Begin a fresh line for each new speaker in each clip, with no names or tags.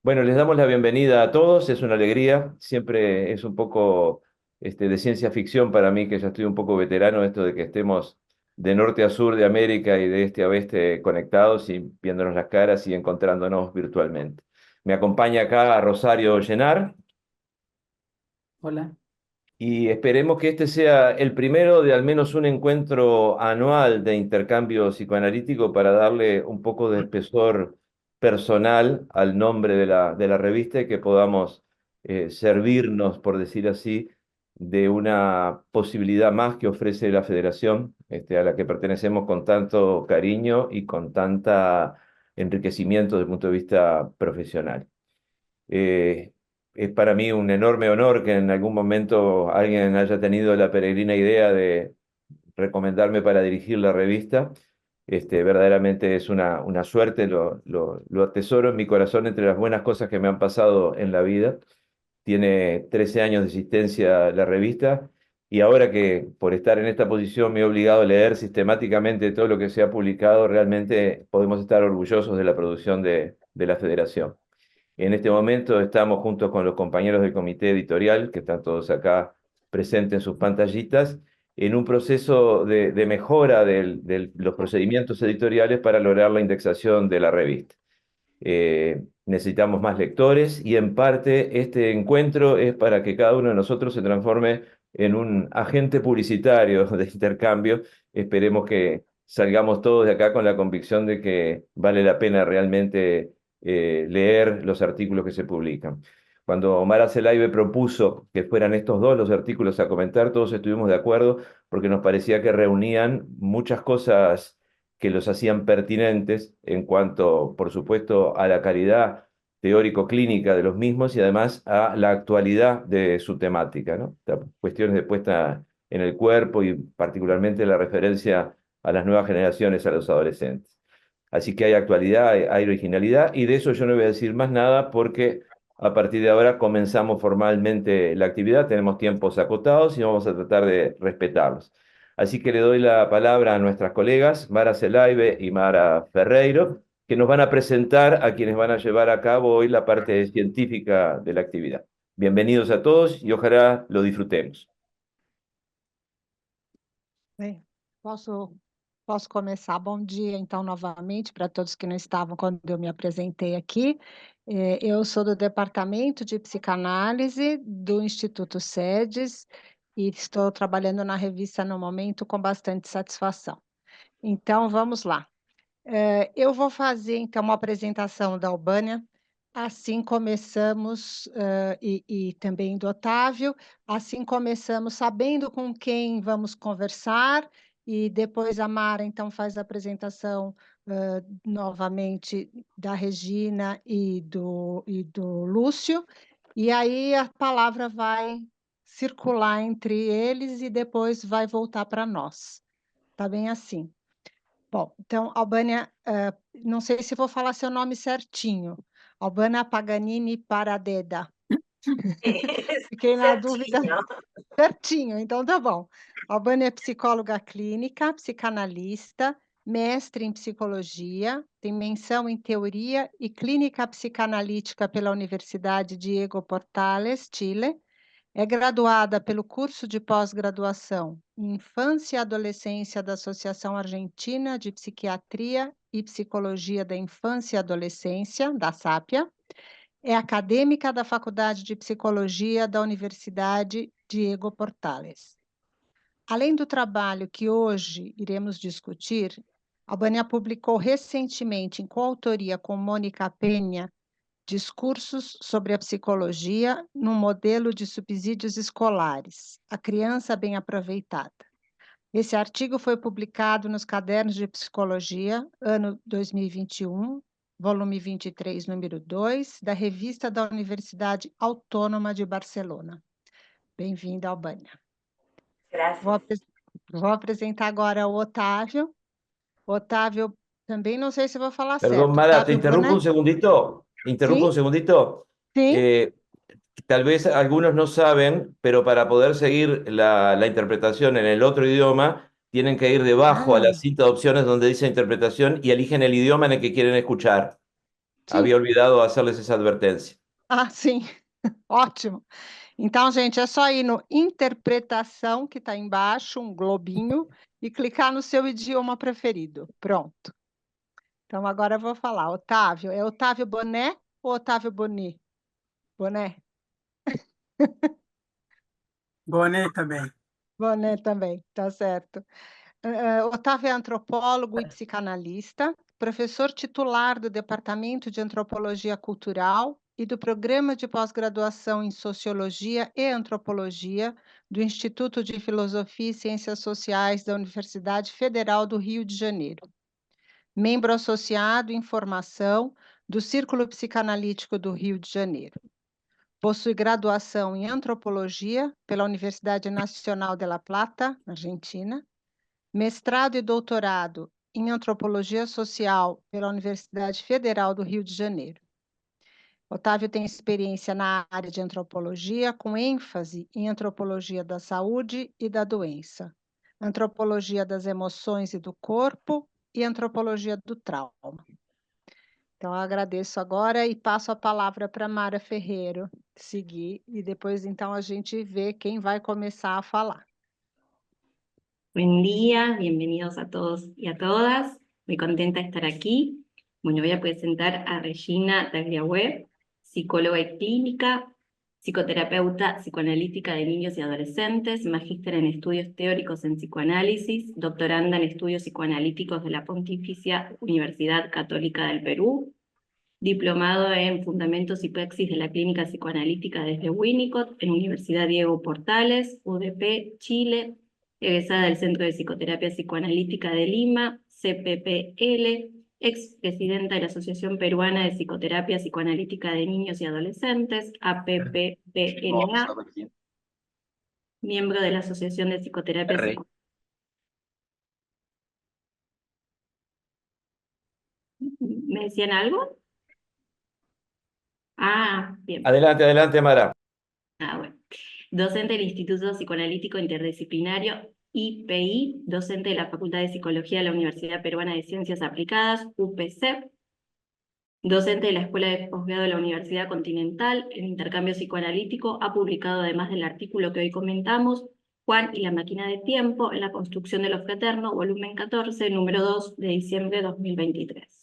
Bueno, les damos la bienvenida a todos, es una alegría, siempre es un poco de ciencia ficción para mí, que ya estoy un poco veterano, esto de que estemos de norte a sur de América y de este a oeste conectados y viéndonos las caras y encontrándonos virtualmente. Me acompaña acá Rosario Llenar
Hola.
y esperemos que este sea el primero de al menos un encuentro anual de intercambio psicoanalítico para darle un poco de espesor personal al nombre de la revista y que podamos servirnos, por decir así, de una posibilidad más que ofrece la Federación, a la que pertenecemos con tanto cariño y con tanta enriquecimiento desde el punto de vista profesional. Eh, es para mí un enorme honor que en algún momento alguien haya tenido la peregrina idea de recomendarme para dirigir la revista. Verdaderamente es una suerte, lo atesoro en mi corazón entre las buenas cosas que me han pasado en la vida. Tiene 13 años de existencia la revista y ahora que por estar en esta posición me he obligado a leer sistemáticamente todo lo que se ha publicado, realmente podemos estar orgullosos de la producción de la Federación. En este momento estamos juntos con los compañeros del comité editorial, que están todos acá presentes en sus pantallitas, en un proceso de mejora de los procedimientos editoriales para lograr la indexación de la revista. Necesitamos más lectores y en parte este encuentro es para que cada uno de nosotros se transforme en un agente publicitario de intercambio. Esperemos que salgamos todos de acá con la convicción de que vale la pena realmente leer los artículos que se publican. Cuando Omar Azelaibe propuso que fueran estos dos los artículos a comentar, todos estuvimos de acuerdo porque nos parecía que reunían muchas cosas que los hacían pertinentes en cuanto, por supuesto, a la calidad teórico-clínica de los mismos y además a la actualidad de su temática, ¿no? Cuestiones de puesta en el cuerpo y particularmente la referencia a las nuevas generaciones, a los adolescentes. Así que hay actualidad, hay originalidad y de eso yo no voy a decir más nada porque a partir de ahora comenzamos formalmente la actividad, tenemos tiempos acotados y vamos a tratar de respetarlos. Así que le doy la palabra a nuestras colegas, Mara Zelaibe y Mara Ferreiro, que nos van a presentar a quienes van a llevar a cabo hoy la parte científica de la actividad. Bienvenidos a todos y ojalá lo disfrutemos.
Bem, posso começar? Bom dia, então, novamente, para todos que não estavam quando eu me apresentei aqui. Eu sou do Departamento de Psicanálise do Instituto SEDES e estou trabalhando na revista no momento com bastante satisfação. Então, vamos lá. Eu vou fazer, então, uma apresentação da Albânia, assim começamos, e também do Otávio, assim começamos sabendo com quem vamos conversar, e depois a Mara, então, faz a apresentação, novamente da Regina e do Lúcio, e aí a palavra vai circular entre eles e depois vai voltar para nós. Tá bem assim? Bom, então, Albânia, não sei se vou falar seu nome certinho. Albânia Paganini Paradeda. Fiquei na dúvida.
Certinho.
Certinho, então tá bom. Albânia é psicóloga clínica, psicanalista, mestre em psicologia, tem menção em teoria e clínica psicanalítica pela Universidade Diego Portales, Chile. É graduada pelo curso de pós-graduação em Infância e Adolescência da Associação Argentina de Psiquiatria e Psicologia da Infância e Adolescência, da SAPIA. É acadêmica da Faculdade de Psicologia da Universidade Diego Portales. Além do trabalho que hoje iremos discutir, Albânia publicou recentemente, em coautoria com Mônica Penha, Discursos sobre a Psicologia no Modelo de Subsídios Escolares, a Criança Bem Aproveitada. Esse artigo foi publicado nos Cadernos de Psicologia, ano 2021, volume 23, número 2, da Revista da Universidade Autônoma de Barcelona. Bem-vinda, Albânia.
Graças.
Vou apresentar agora o Otávio. Otávio, também não sei se vou falar
Perdón,
certo.
Mara, te
Otávio
interrumpo un
Bonet?
segundito. Interrumpo
Sim,
un segundito.
sim.
Tal vez algunos no saben, pero para poder seguir la interpretación en el otro idioma, tienen que ir debajo a la
Ah,
cinta de opciones donde dice interpretación y eligen el idioma en el que quieren escuchar.
Sim.
Había olvidado hacerles esa advertencia.
Ah, sim. Ótimo. Então, gente, é só ir no interpretação, que está embaixo, um globinho, e clicar no seu idioma preferido. Pronto. Então, agora eu vou falar. Otávio, é Otávio Boné ou Otávio Boni? Boné?
Boné também.
Boné também, tá certo. Otávio é antropólogo e psicanalista, professor titular do Departamento de Antropologia Cultural e do Programa de Pós-Graduação em Sociologia e Antropologia do Instituto de Filosofia e Ciências Sociais da Universidade Federal do Rio de Janeiro. Membro associado em formação do Círculo Psicanalítico do Rio de Janeiro. Possui graduação em Antropologia pela Universidade Nacional de La Plata, Argentina, mestrado e doutorado em Antropologia Social pela Universidade Federal do Rio de Janeiro. Otávio tem experiência na área de antropologia, com ênfase em antropologia da saúde e da doença, antropologia das emoções e do corpo e antropologia do trauma. Então, eu agradeço agora e passo a palavra para Mara Ferreiro seguir, e depois, então, a gente vê quem vai começar a falar.
Buen día, bienvenidos a todos y a todas. Muy contenta de estar aquí. Bueno, voy a presentar a Regina Tagliabue, psicóloga y clínica, psicoterapeuta psicoanalítica de niños y adolescentes, magíster en estudios teóricos en psicoanálisis, doctoranda en estudios psicoanalíticos de la Pontificia Universidad Católica del Perú, diplomado en Fundamentos y Praxis de la Clínica Psicoanalítica desde Winnicott, en Universidad Diego Portales, UDP, Chile, egresada del Centro de Psicoterapia Psicoanalítica de Lima, CPPL, expresidenta de la Asociación Peruana de Psicoterapia Psicoanalítica de Niños y Adolescentes, APPPNA, miembro de la Asociación de Psicoterapia Psicoanalítica. ¿Me decían algo? Ah, bien.
Adelante, adelante, Mara.
Ah, bueno. Docente del Instituto Psicoanalítico Interdisciplinario, IPI, docente de la Facultad de Psicología de la Universidad Peruana de Ciencias Aplicadas, UPC, docente de la Escuela de Posgrado de la Universidad Continental, en intercambio psicoanalítico, ha publicado, además del artículo que hoy comentamos, Juan y la máquina de tiempo, en la construcción de lo fraterno, volumen 14, número 2, de diciembre de 2023.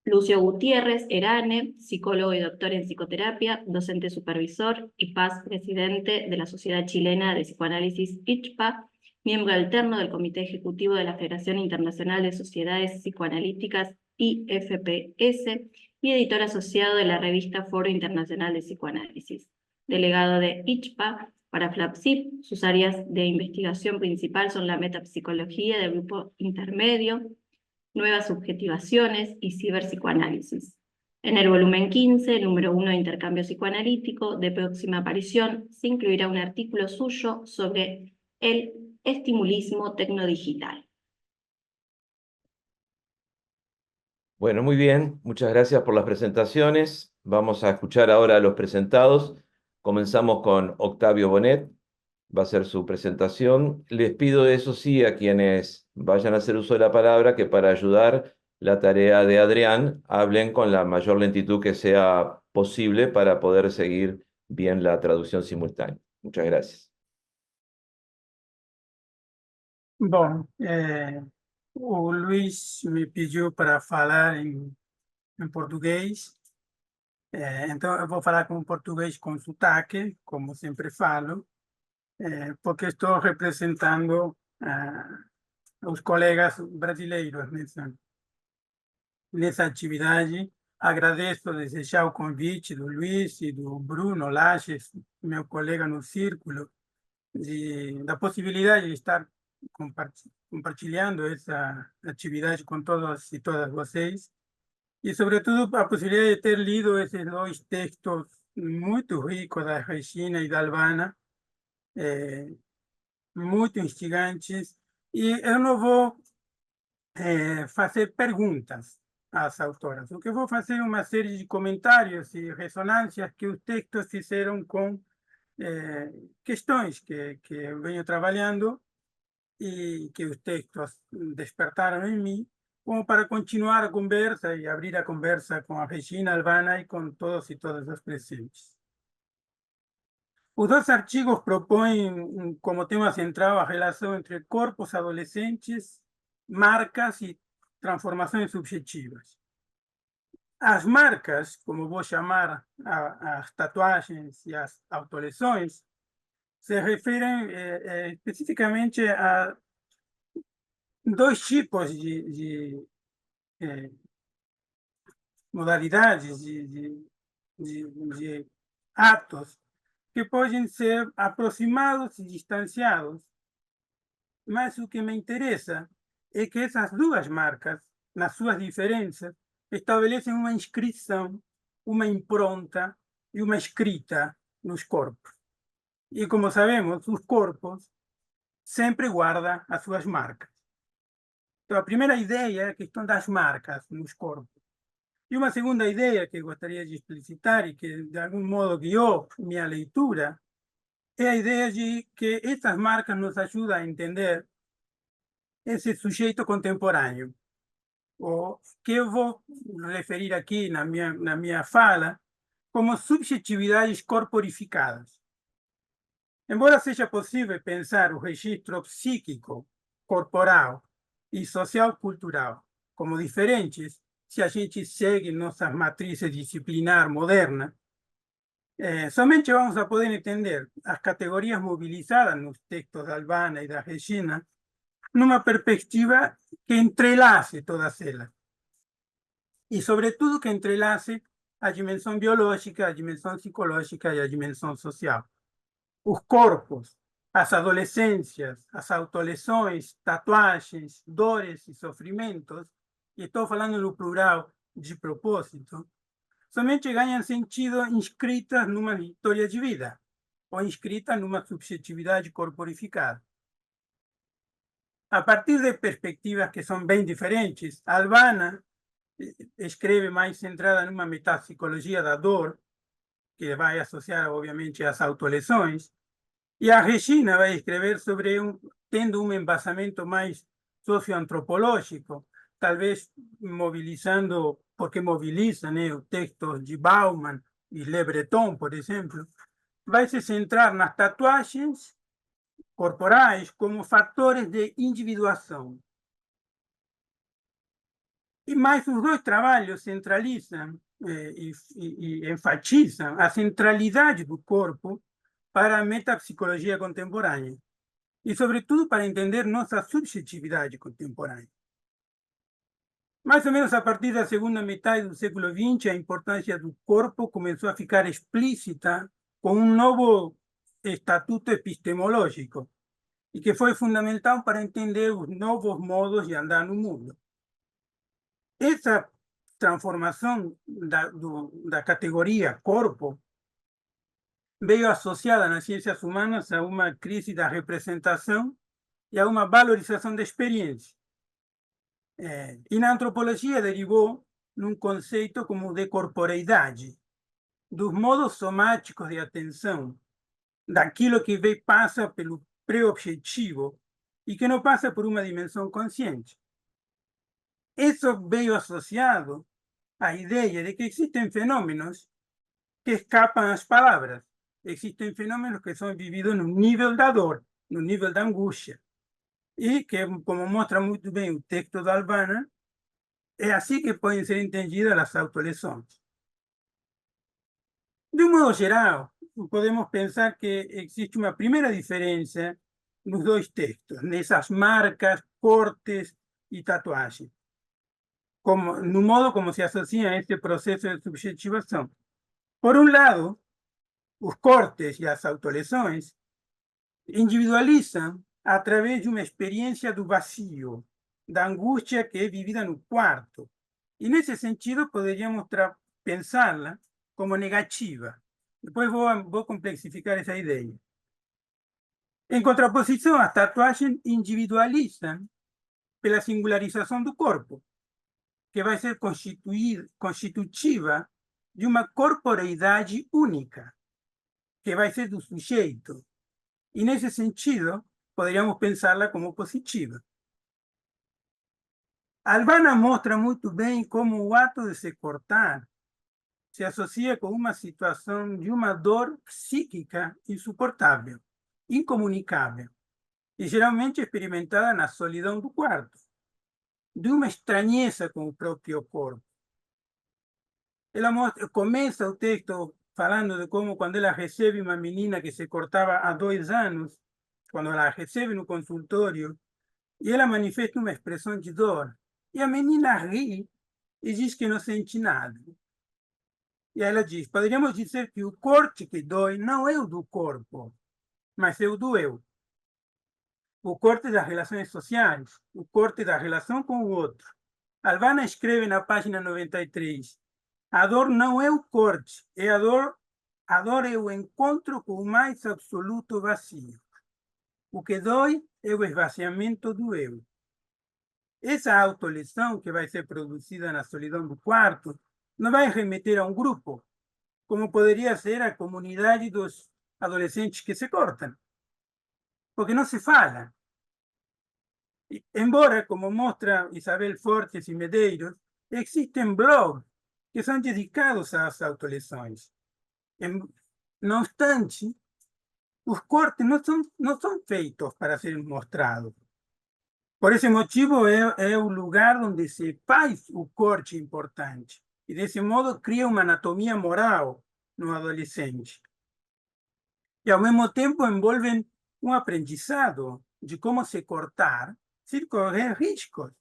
Lucio Gutiérrez Erane, psicólogo y doctor en psicoterapia, docente supervisor y paz presidente de la Sociedad Chilena de Psicoanálisis ICHPA, miembro alterno del Comité Ejecutivo de la Federación Internacional de Sociedades Psicoanalíticas IFPS y editor asociado de la revista Foro Internacional de Psicoanálisis. Delegado de ICHPA para FLAPSIP, sus áreas de investigación principal son la metapsicología del grupo intermedio, nuevas subjetivaciones y ciberpsicoanálisis. En el volumen 15, número 1 de intercambio psicoanalítico, de próxima aparición, se incluirá un artículo suyo sobre el estimulismo tecnodigital.
Bueno, muy bien. Muchas gracias por las presentaciones. Vamos a escuchar ahora a los presentados. Comenzamos con Octavio Bonet. Va a hacer su presentación. Les pido, eso sí, a quienes vayan a hacer uso de la palabra, que para ayudar la tarea de Adrián, hablen con la mayor lentitud que sea posible para poder seguir bien la traducción simultánea. Muchas gracias.
Bom, o Luiz me pediu para falar em português, então eu vou falar com português com sotaque, como sempre falo, porque estou representando os colegas brasileiros nessa atividade. Agradeço desde já o convite do Luiz e do Bruno Lages, meu colega no círculo, da possibilidade de estar compartilhando essa atividade com todos e todas vocês, e sobretudo a possibilidade de ter lido esses dois textos muito ricos da Regina e da Albana, muito instigantes, e eu não vou fazer perguntas às autoras. O que eu vou fazer é uma série de comentários e ressonâncias que os textos fizeram com questões que eu venho trabalhando e que os textos despertaram em mim, como para continuar a conversa y abrir a conversa con a Regina, Albana y con todos y todas los presentes. Os dois artigos propõem como tema central a relação entre corpos adolescentes, marcas e transformações subjetivas. As marcas, como vou chamar as tatuagens e as autolesões, se referem especificamente a dois tipos de modalidades, de atos que podem ser aproximados e distanciados. Mas o que me interessa é que essas duas marcas, nas suas diferenças, estabelecem uma inscrição, uma impronta e uma escrita nos corpos. E como sabemos, os corpos sempre guardam as suas marcas. Então, a primeira ideia é a questão das marcas nos corpos. E uma segunda ideia que gostaria de explicitar e que, de algum modo, guiou minha leitura, é a ideia de que essas marcas nos ajudam a entender esse sujeito contemporâneo, o que eu vou referir aqui na minha fala como subjetividades corporificadas. Embora seja possível pensar o registro psíquico, corporal e social-cultural como diferentes, se a gente segue nossas matrizes disciplinar moderna, somente vamos a poder entender as categorias mobilizadas nos textos da Albana e da Regina numa perspectiva que entrelace todas elas. E, sobretudo, que entrelace a dimensão biológica, a dimensão psicológica e a dimensão social. Os corpos, as adolescências, as autolesões, tatuagens, dores e sofrimentos, e estou falando no plural de propósito, somente ganham sentido inscritas numa história de vida, ou inscritas numa subjetividade corporificada. A partir de perspectivas que são bem diferentes, Albana escreve mais centrada numa metapsicologia da dor, que vai associar, obviamente, às autolesões, e a Regina vai escrever sobre tendo um embasamento mais socioantropológico, talvez mobilizando, porque moviliza, né, o texto de Bauman e Le Breton, por exemplo, vai se centrar nas tatuagens corporais como fatores de individuação. E mais os dois trabalhos centralizam e enfatizam a centralidade do corpo para a metapsicologia contemporânea e, sobretudo, para entender nossa subjetividade contemporânea. Mais ou menos a partir da segunda metade do século XX, a importância do corpo começou a ficar explícita com um novo estatuto epistemológico e que foi fundamental para entender os novos modos de andar no mundo. Essa transformação da categoria corpo veio associada nas ciências humanas a uma crise da representação e a uma valorização da experiência. E na antropologia derivou num conceito como de corporeidade, dos modos somáticos de atenção, daquilo que passa pelo pré-objetivo e que não passa por uma dimensão consciente. Isso veio associado à ideia de que existem fenômenos que escapam às palavras. Existem fenômenos que são vividos no nível da dor, no nível da angústia. E que, como mostra muito bem o texto da Albana, é assim que podem ser entendidas as autolesões. De um modo geral, podemos pensar que existe uma primeira diferença nos dois textos, nessas marcas, cortes e tatuagens, no modo como se associa a este processo de subjetivação. Por um lado, os cortes e as autolesões individualizam através de uma experiência do vazio, da angústia que é vivida no quarto. E, nesse sentido, poderíamos pensá-la como negativa. Depois vou complexificar essa ideia. Em contraposição, as tatuagens individualizam pela singularização do corpo, que vai ser constitutiva de uma corporeidade única, que vai ser do sujeito. E, nesse sentido, poderíamos pensá-la como positiva. Albana mostra muito bem como o ato de se cortar se associa com uma situação de uma dor psíquica insuportável, incomunicável, e geralmente experimentada na solidão do quarto, de uma estranheza com o próprio corpo. Ela começa o texto falando de como quando ela recebe uma menina que se cortava há 2 anos, quando ela recebe no consultório, e ela manifesta uma expressão de dor. E a menina ri e diz que não sente nada. E aí ela diz, poderíamos dizer que o corte que dói não é o do corpo, mas é o do eu. O corte das relações sociais, o corte da relação com o outro. Albana escreve na página 93, a dor não é o corte, é a dor é o encontro com o mais absoluto vazio. O que dói é o esvaziamento do eu. Essa autolesão que vai ser produzida na solidão do quarto não vai remeter a um grupo, como poderia ser a comunidade dos adolescentes que se cortam, porque não se fala. Embora, como mostra Isabel Fortes e Medeiros, existem blogs que são dedicados às autolesões. Não obstante, os cortes não são feitos para serem mostrados. Por esse motivo, é o lugar onde se faz o corte importante. E, desse modo, cria uma anatomia moral no adolescente. E, ao mesmo tempo, envolvem um aprendizado de como se cortar sem correr riscos,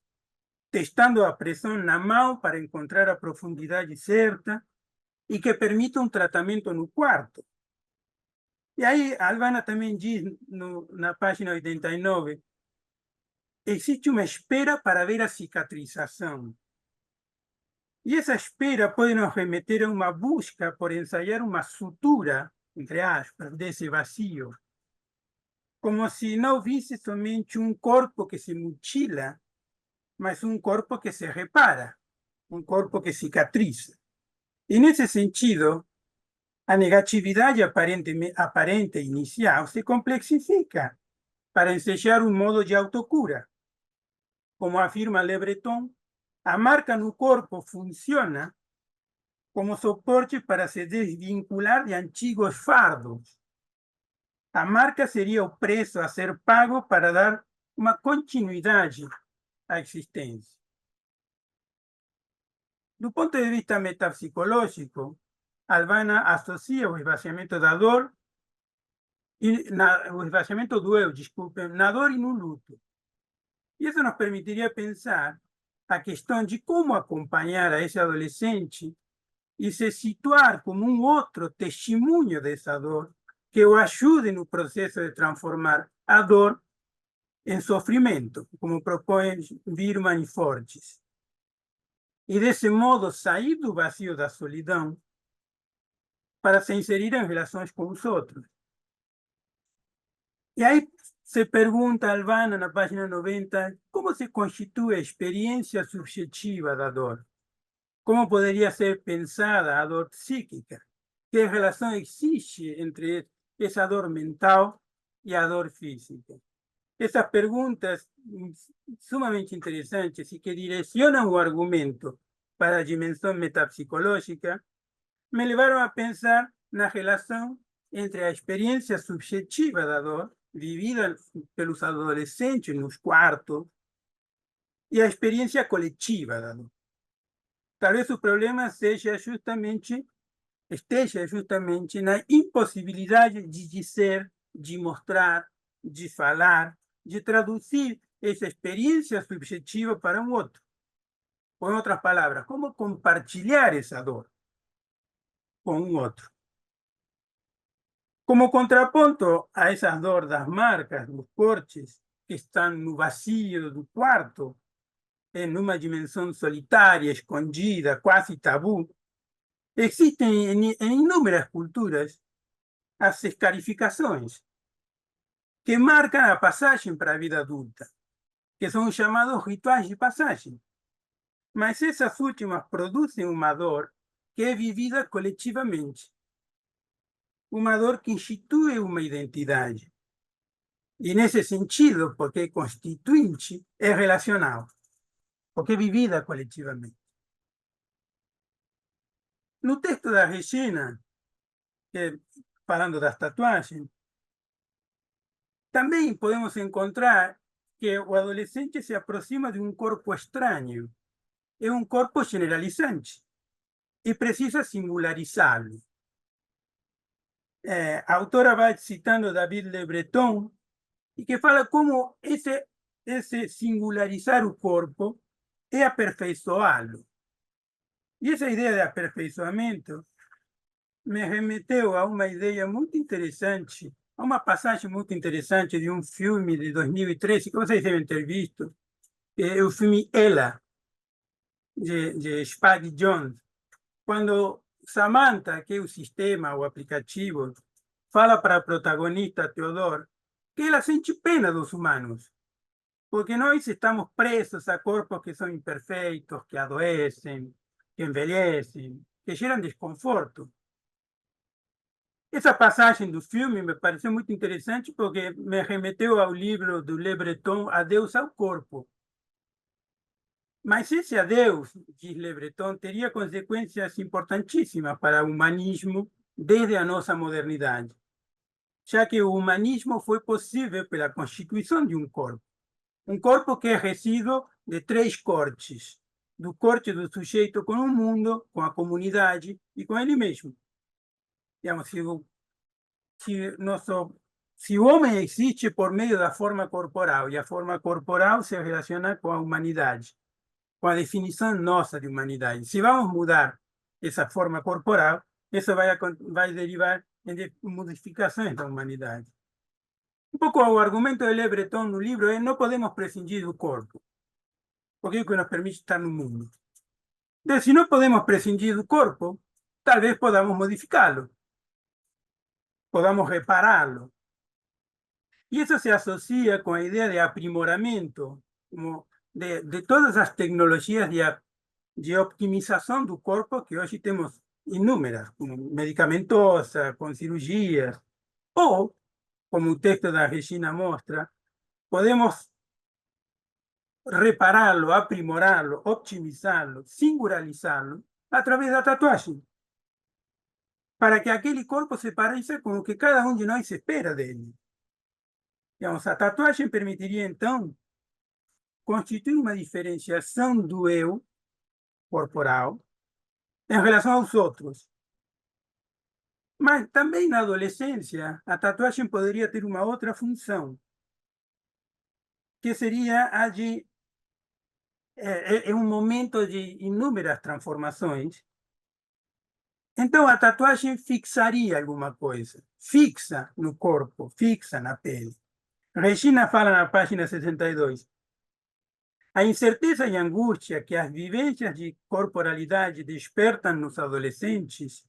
testando a pressão na mão para encontrar a profundidade certa e que permita um tratamento no quarto. E aí, a Albana também diz, na página 89, existe uma espera para ver a cicatrização. E essa espera pode nos remeter a uma busca por ensaiar uma sutura, entre aspas, desse vazio, como se não visse somente um corpo que se mutila, mas um corpo que se repara, um corpo que cicatriza. E nesse sentido, a negatividade aparente inicial se complexifica para ensejar um modo de autocura. Como afirma Le Breton, a marca no corpo funciona como soporte para se desvincular de antigos fardos. A marca seria o preço a ser pago para dar uma continuidade à existência. Do ponto de vista metapsicológico, Albana associa o esvaziamento da dor, o esvaziamento do eu, desculpem, na dor e no luto. E isso nos permitiria pensar a questão de como acompanhar a esse adolescente e se situar como um outro testemunho dessa dor que o ajude no processo de transformar a dor em sofrimento, como propõem Birman e Fortes. E desse modo sair do vazio da solidão para se inserir em relações com os outros. E aí se pergunta a Albana, na página 90, como se constitui a experiência subjetiva da dor? Como poderia ser pensada a dor psíquica? Que relação existe entre essa dor mental e a dor física? Essas perguntas sumamente interessantes e que direcionam o argumento para a dimensão metapsicológica me levaram a pensar na relação entre a experiência subjetiva da dor, vivida pelos adolescentes nos quartos, e a experiência coletiva da dor. Talvez o problema esteja justamente na impossibilidade de dizer, de mostrar, de falar, de traduzir essa experiência subjetiva para um outro. Com outras palavras, como compartilhar essa dor com um outro. Como contraponto a essas dores das marcas, dos cortes, que estão no vazio do quarto, em uma dimensão solitária, escondida, quase tabu, existem em inúmeras culturas as escarificações, que marcam a passagem para a vida adulta, que são os chamados rituais de passagem. Mas essas últimas produzem uma dor que é vivida coletivamente. Uma dor que institui uma identidade. E nesse sentido, porque é constituinte, é relacional. porque é vivida coletivamente. No texto da Regina, falando das tatuagens, também podemos encontrar que o adolescente se aproxima de um corpo estranho. É um corpo generalizante e precisa singularizá-lo. A autora vai citando David Le Breton, e que fala como esse singularizar o corpo é aperfeiçoá-lo. E essa ideia de aperfeiçoamento me remeteu a uma ideia muito interessante, a uma passagem muito interessante de um filme de 2013, que vocês devem ter visto, que é o filme Ela, de Spike Jonze, quando Samantha, que é o sistema, o aplicativo, fala para a protagonista, Theodore, que ela sente pena dos humanos, porque nós estamos presos a corpos que são imperfeitos, que adoecem, que envelhecem, que geram desconforto. Essa passagem do filme me pareceu muito interessante porque me remeteu ao livro do Le Breton, Adeus ao Corpo. Mas esse adeus, diz Le Breton, teria consequências importantíssimas para o humanismo desde a nossa modernidade, já que o humanismo foi possível pela constituição de um corpo que é resíduo de três cortes: do corte do sujeito com o mundo, com a comunidade e com ele mesmo. Digamos, se o homem existe por meio da forma corporal, e a forma corporal se relaciona com a humanidade, com a definição nossa de humanidade. Se vamos mudar essa forma corporal, isso vai derivar em modificações da humanidade. Um pouco o argumento de Le Breton no livro é: não podemos prescindir do corpo, porque é o que nos permite estar no mundo. Então, se não podemos prescindir do corpo, talvez podamos modificá-lo, podamos repará-lo. Y eso se asocia con la idea de aprimoramento, como de todas las tecnologías de optimización del cuerpo que hoy tenemos inúmeras, como medicamentosas, con cirugías, o, como el texto de la Regina muestra, podemos repararlo, aprimorarlo, optimizarlo, singularizarlo a través de la tatuaje, para que aquel cuerpo se parezca con lo que cada uno de nosotros espera de él. Digamos, a tatuagem permitiria, então, constituir uma diferenciação do eu corporal em relação aos outros. Mas também na adolescência, a tatuagem poderia ter uma outra função, que seria a de... É um momento de inúmeras transformações. Então, a tatuagem fixaria alguma coisa, fixa no corpo, fixa na pele. Regina fala na página 62. A incerteza e angústia que as vivências de corporalidade despertam nos adolescentes,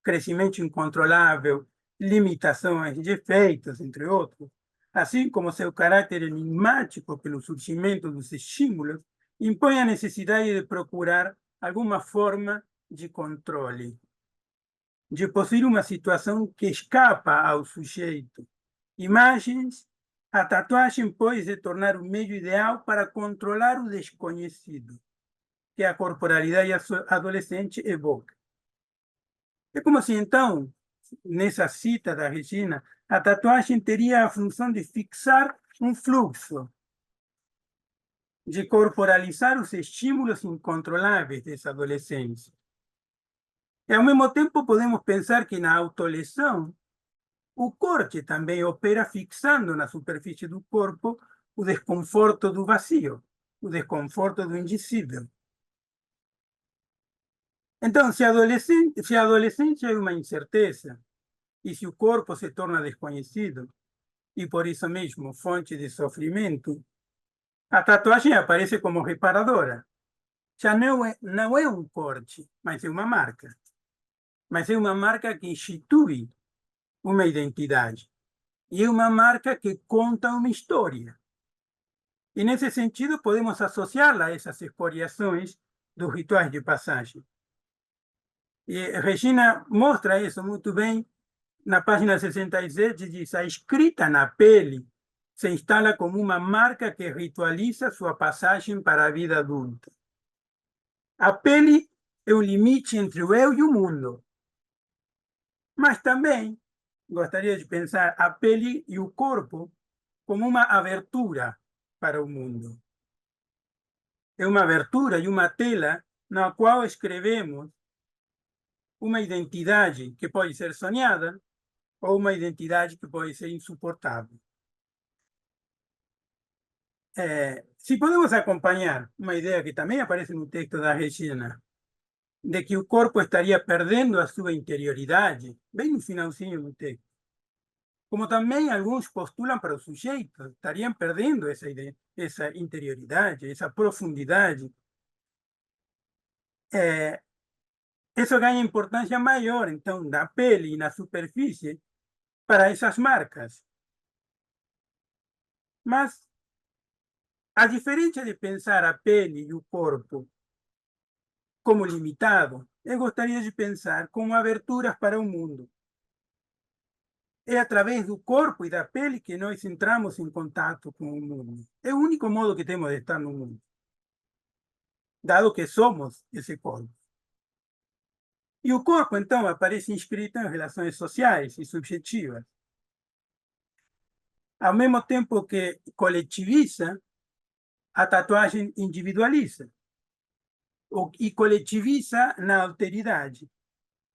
crescimento incontrolável, limitações, defeitos, entre outros, assim como seu caráter enigmático pelo surgimento dos estímulos, impõe a necessidade de procurar alguma forma de controle, de possuir uma situação que escapa ao sujeito. Imagens. A tatuagem pode se tornar o meio ideal para controlar o desconhecido, que a corporalidade adolescente evoca. É como se, então, nessa cita da Regina, a tatuagem teria a função de fixar um fluxo, de corporalizar os estímulos incontroláveis dessa adolescência. E, ao mesmo tempo, podemos pensar que na autolesão, o corte também opera fixando na superfície do corpo o desconforto do vazio, o desconforto do indizível. Então, se a adolescência é uma incerteza, e se o corpo se torna desconhecido, e por isso mesmo fonte de sofrimento, a tatuagem aparece como reparadora. Já não é um corte, mas é uma marca. Mas é uma marca que institui uma identidade. E é uma marca que conta uma história. E, nesse sentido, podemos associá-la a essas escoriações dos rituais de passagem. E Regina mostra isso muito bem na página 67, diz: a escrita na pele se instala como uma marca que ritualiza sua passagem para a vida adulta. A pele é o limite entre o eu e o mundo. Mas também gostaria de pensar a pele e o corpo como uma abertura para o mundo. É uma abertura e uma tela na qual escrevemos uma identidade que pode ser sonhada ou uma identidade que pode ser insuportável. Se podemos acompanhar uma ideia que também aparece no texto da Regina, de que o corpo estaria perdendo a sua interioridade, bem no finalzinho do texto, como também alguns postulam para o sujeito, estariam perdendo essa interioridade, essa profundidade. Isso ganha importância maior, então, na pele e na superfície para essas marcas. Mas, a diferença de pensar a pele e o corpo como limitado, eu gostaria de pensar como aberturas para o mundo. É através do corpo e da pele que nós entramos em contato com o mundo. É o único modo que temos de estar no mundo, dado que somos esse corpo. E o corpo, então, aparece inscrito em relações sociais e subjetivas. Ao mesmo tempo que coletiviza, a tatuagem individualiza e coletiviza na alteridade,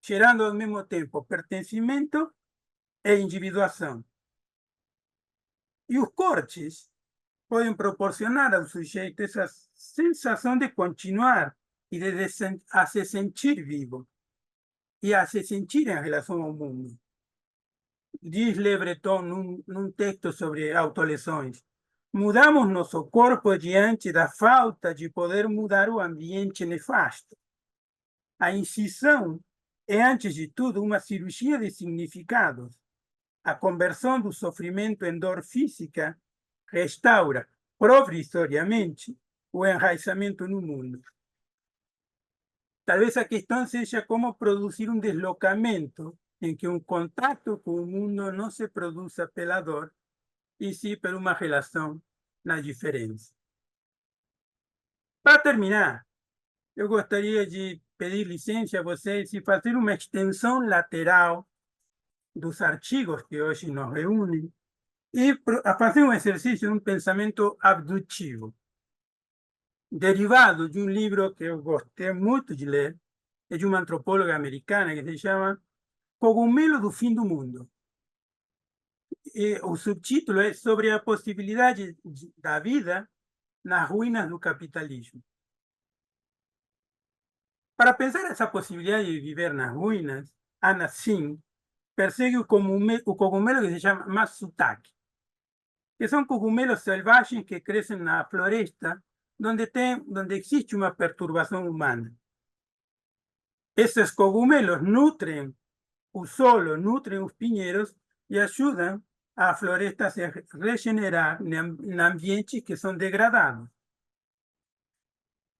gerando ao mesmo tempo pertencimento e individuação. E os cortes podem proporcionar ao sujeito essa sensação de continuar e a se sentir vivo e a se sentir em relação ao mundo. Diz Le Breton num texto sobre autolesões: mudamos nosso corpo diante da falta de poder mudar o ambiente nefasto. A incisão é, antes de tudo, uma cirurgia de significados. A conversão do sofrimento em dor física restaura provisoriamente o enraizamento no mundo. Talvez a questão seja como produzir um deslocamento em que um contato com o mundo não se produza pela dor, e sim por uma relação na diferença. Para terminar, eu gostaria de pedir licença a vocês e fazer uma extensão lateral dos artigos que hoje nos reúnem e fazer um exercício de um pensamento abdutivo, derivado de um livro que eu gostei muito de ler, é de uma antropóloga americana que se chama Cogumelo do Fim do Mundo. E o subtítulo é sobre a possibilidade da vida nas ruínas do capitalismo. Para pensar essa possibilidade de viver nas ruínas, Anna Singh persegue o cogumelo que se chama Matsutake, que são cogumelos selvagens que crescem na floresta donde existe uma perturbação humana. Esses cogumelos nutrem o solo, nutrem os pinheiros e ajudam a floresta a se regenerar em ambientes que são degradados.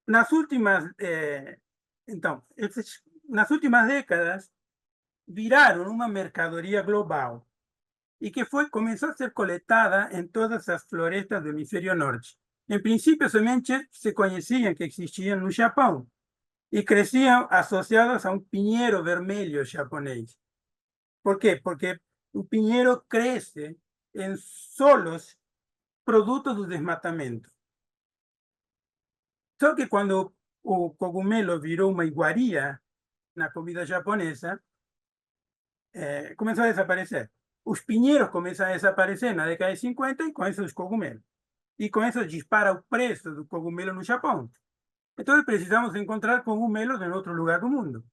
Nas últimas décadas, viraram uma mercadoria global e que começou a ser coletada em todas as florestas do hemisfério norte. Em princípio, somente se conheciam que existiam no Japão e cresciam associados a um pinheiro vermelho japonês. Por quê? Porque o pinheiro cresce em solos produto do desmatamento. Só que quando o cogumelo virou uma iguaria na comida japonesa, começou a desaparecer. Os pinheiros começam a desaparecer na década de 50 e com isso os cogumelos. E com isso dispara o preço do cogumelo no Japão. Então precisamos encontrar cogumelos em outro lugar do mundo.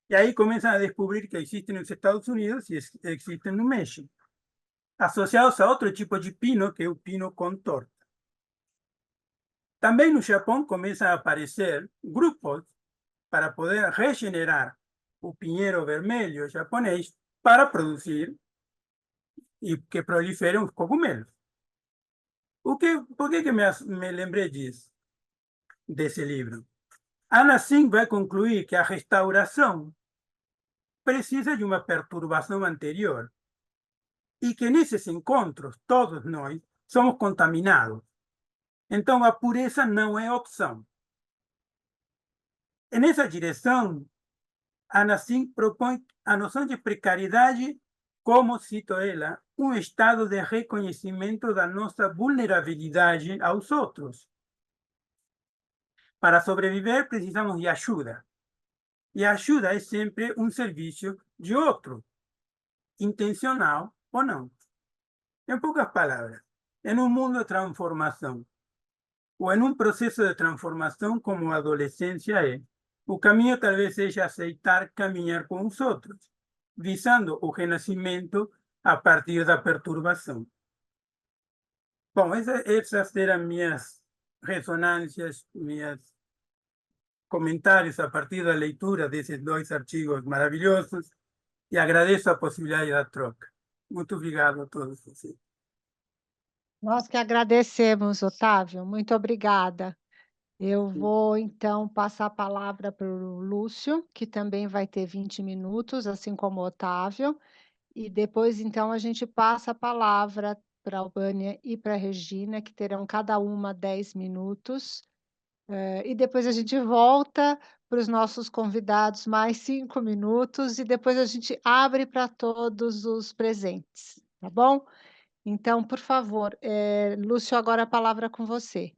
E aí começam a descobrir que existem nos Estados Unidos e existem no México, associados a outro tipo de pino, que é o pino com torta. Também no Japão começam a aparecer grupos para poder regenerar o pinheiro vermelho japonês para produzir e que proliferem os cogumelos. Por que me lembrei disso, desse livro? Anna Singh vai concluir que a restauração precisa de uma perturbação anterior. e que nesses encontros, todos nós, somos contaminados. Então, a pureza não é opção. E nessa direção, a Nassim propõe a noção de precariedade como, cito ela, um estado de reconhecimento da nossa vulnerabilidade aos outros. Para sobreviver, precisamos de ajuda. E a ajuda é sempre um serviço de outro, intencional ou não. Em poucas palavras, em um mundo de transformação, ou em um processo de transformação como a adolescência é, o caminho talvez seja aceitar caminhar com os outros, visando o renascimento a partir da perturbação. Bom, essas eram minhas ressonâncias, meus comentários a partir da leitura desses dois artigos maravilhosos e agradeço a possibilidade da troca. Muito obrigado a todos vocês.
Nós que agradecemos, Otávio, muito obrigada. Eu vou, então, passar a palavra para o Lúcio, que também vai ter 20 minutos, assim como o Otávio, e depois, então, a gente passa a palavra para a Albânia e para a Regina, que terão cada uma 10 minutos, e depois a gente volta para os nossos convidados mais 5 minutos, e depois a gente abre para todos os presentes, tá bom? Então, por favor, Lúcio, agora a palavra com você.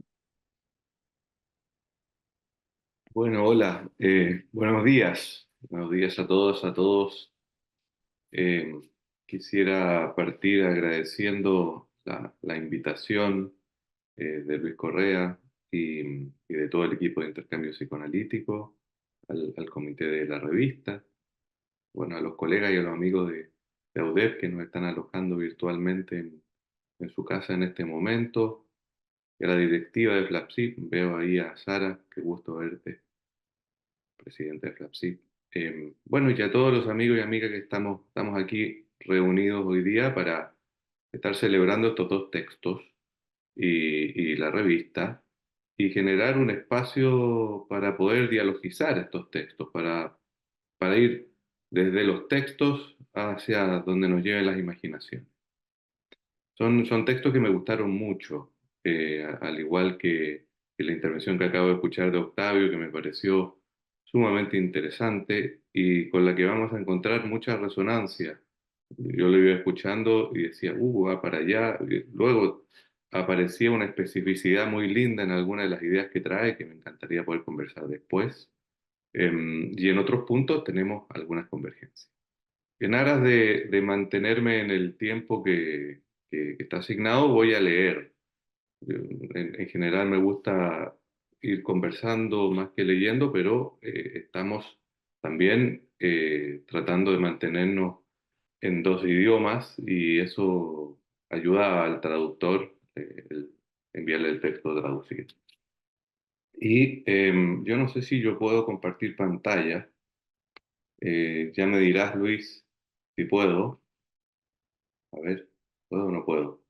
Bueno, hola, buenos días a todos, a todos. Quisiera partir agradeciendo la invitación de Luis Correa y de todo el equipo de intercambio psicoanalítico, al comité de la revista, bueno, a los colegas y a los amigos de AUDEP que nos están alojando virtualmente en su casa en este momento, y a la directiva de FLAPSIP. Veo ahí a Sara, qué gusto verte, presidente de FLAPSIP. Bueno, y a todos los amigos y amigas que estamos aquí reunidos hoy día para estar celebrando estos dos textos y la revista, y generar un espacio para poder dialogizar estos textos, para ir desde los textos hacia donde nos lleven las imaginaciones. Son textos que me gustaron mucho, al igual que la intervención que acabo de escuchar de Octavio, que me pareció sumamente interesante y con la que vamos a encontrar mucha resonancia. Yo lo iba escuchando y decía, va para allá. Y luego aparecía una especificidad muy linda en algunas de las ideas que trae, que me encantaría poder conversar después. Y en otros puntos tenemos algunas convergencias. En aras de mantenerme en el tiempo que está asignado, voy a leer. En general me gusta ir conversando más que leyendo, pero estamos también tratando de mantenernos en dos idiomas y eso ayuda al traductor enviarle el texto traducido. Y yo no sé si yo puedo compartir pantalla. Ya me dirás, Luis, si puedo. A ver, ¿puedo o no puedo?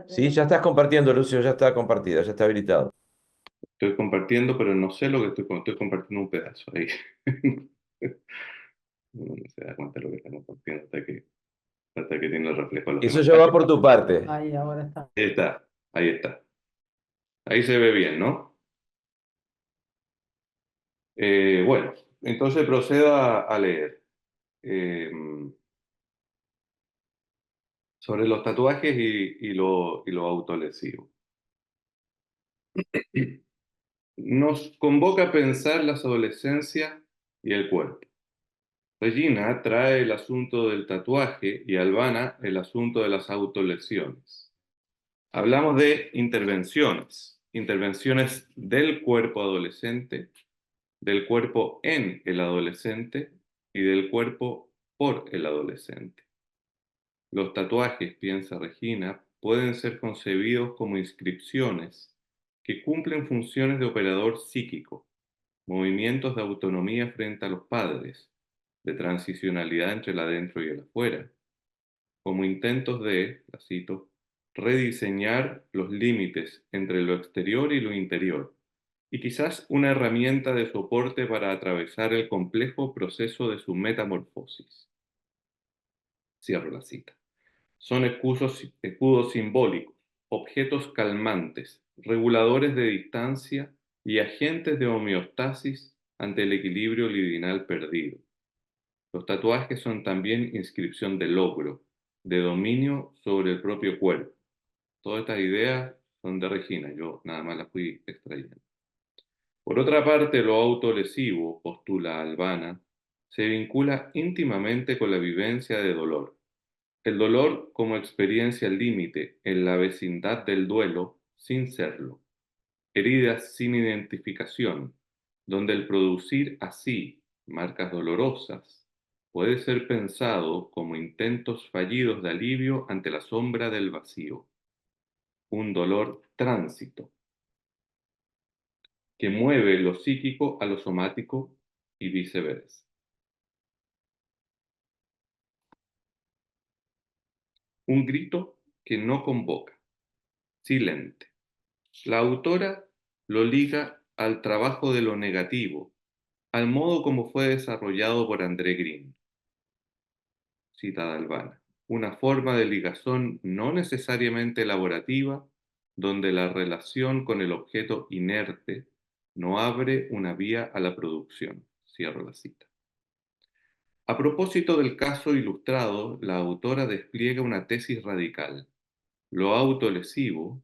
Sí, ya estás compartiendo, Lucio, ya está compartida, ya está habilitado.
Estoy compartiendo, pero no sé lo que estoy compartiendo un pedazo ahí. Uno no se da cuenta de lo que está compartiendo hasta que tiene el reflejo de los
Eso
demás.
ya va por tu parte.
Ahí, ahora está.
Ahí está, ahí está. Ahí se ve bien, ¿no? Bueno, entonces procedo a leer. Sobre los tatuajes y lo autolesivo. Nos convoca a pensar las adolescencias y el cuerpo. Regina trae el asunto del tatuaje y Albana el asunto de las autolesiones. Hablamos de intervenciones del cuerpo adolescente, del cuerpo en el adolescente y del cuerpo por el adolescente. Los tatuajes, piensa Regina, pueden ser concebidos como inscripciones que cumplen funciones de operador psíquico, movimientos de autonomía frente a los padres, de transicionalidad entre el adentro y el afuera, como intentos de, la cito, rediseñar los límites entre lo exterior y lo interior, y quizás una herramienta de soporte para atravesar el complejo proceso de su metamorfosis. Cierro la cita. Son escudos simbólicos, objetos calmantes, reguladores de distancia y agentes de homeostasis ante el equilibrio libidinal perdido. Los tatuajes son también inscripción de logro, de dominio sobre el propio cuerpo. Todas estas ideas son de Regina, yo nada más las fui extrayendo. Por otra parte, lo autolesivo, postula Albana, se vincula íntimamente con la vivencia de dolor. El dolor como experiencia límite en la vecindad del duelo sin serlo. Heridas sin identificación, donde el producir así marcas dolorosas puede ser pensado como intentos fallidos de alivio ante la sombra del vacío. Un dolor tránsito que mueve lo psíquico a lo somático y viceversa. Un grito que no convoca, silente. La autora lo liga al trabajo de lo negativo, al modo como fue desarrollado por André Green. Cita de Albana. Una forma de ligazón no necesariamente elaborativa, donde la relación con el objeto inerte no abre una vía a la producción. Cierro la cita. A propósito del caso ilustrado, la autora despliega una tesis radical. Lo autolesivo,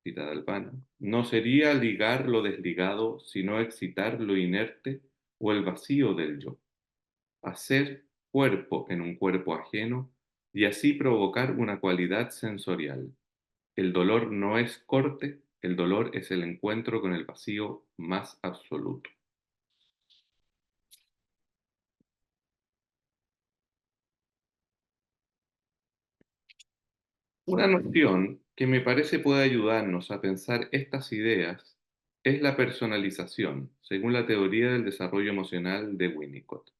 cita de Albana, no sería ligar lo desligado, sino excitar lo inerte o el vacío del yo. Hacer cuerpo en un cuerpo ajeno y así provocar una cualidad sensorial. El dolor no es corte, el dolor es el encuentro con el vacío más absoluto. Una noción que me parece puede ayudarnos a pensar estas ideas es la personalización, según la teoría del desarrollo emocional de Winnicott.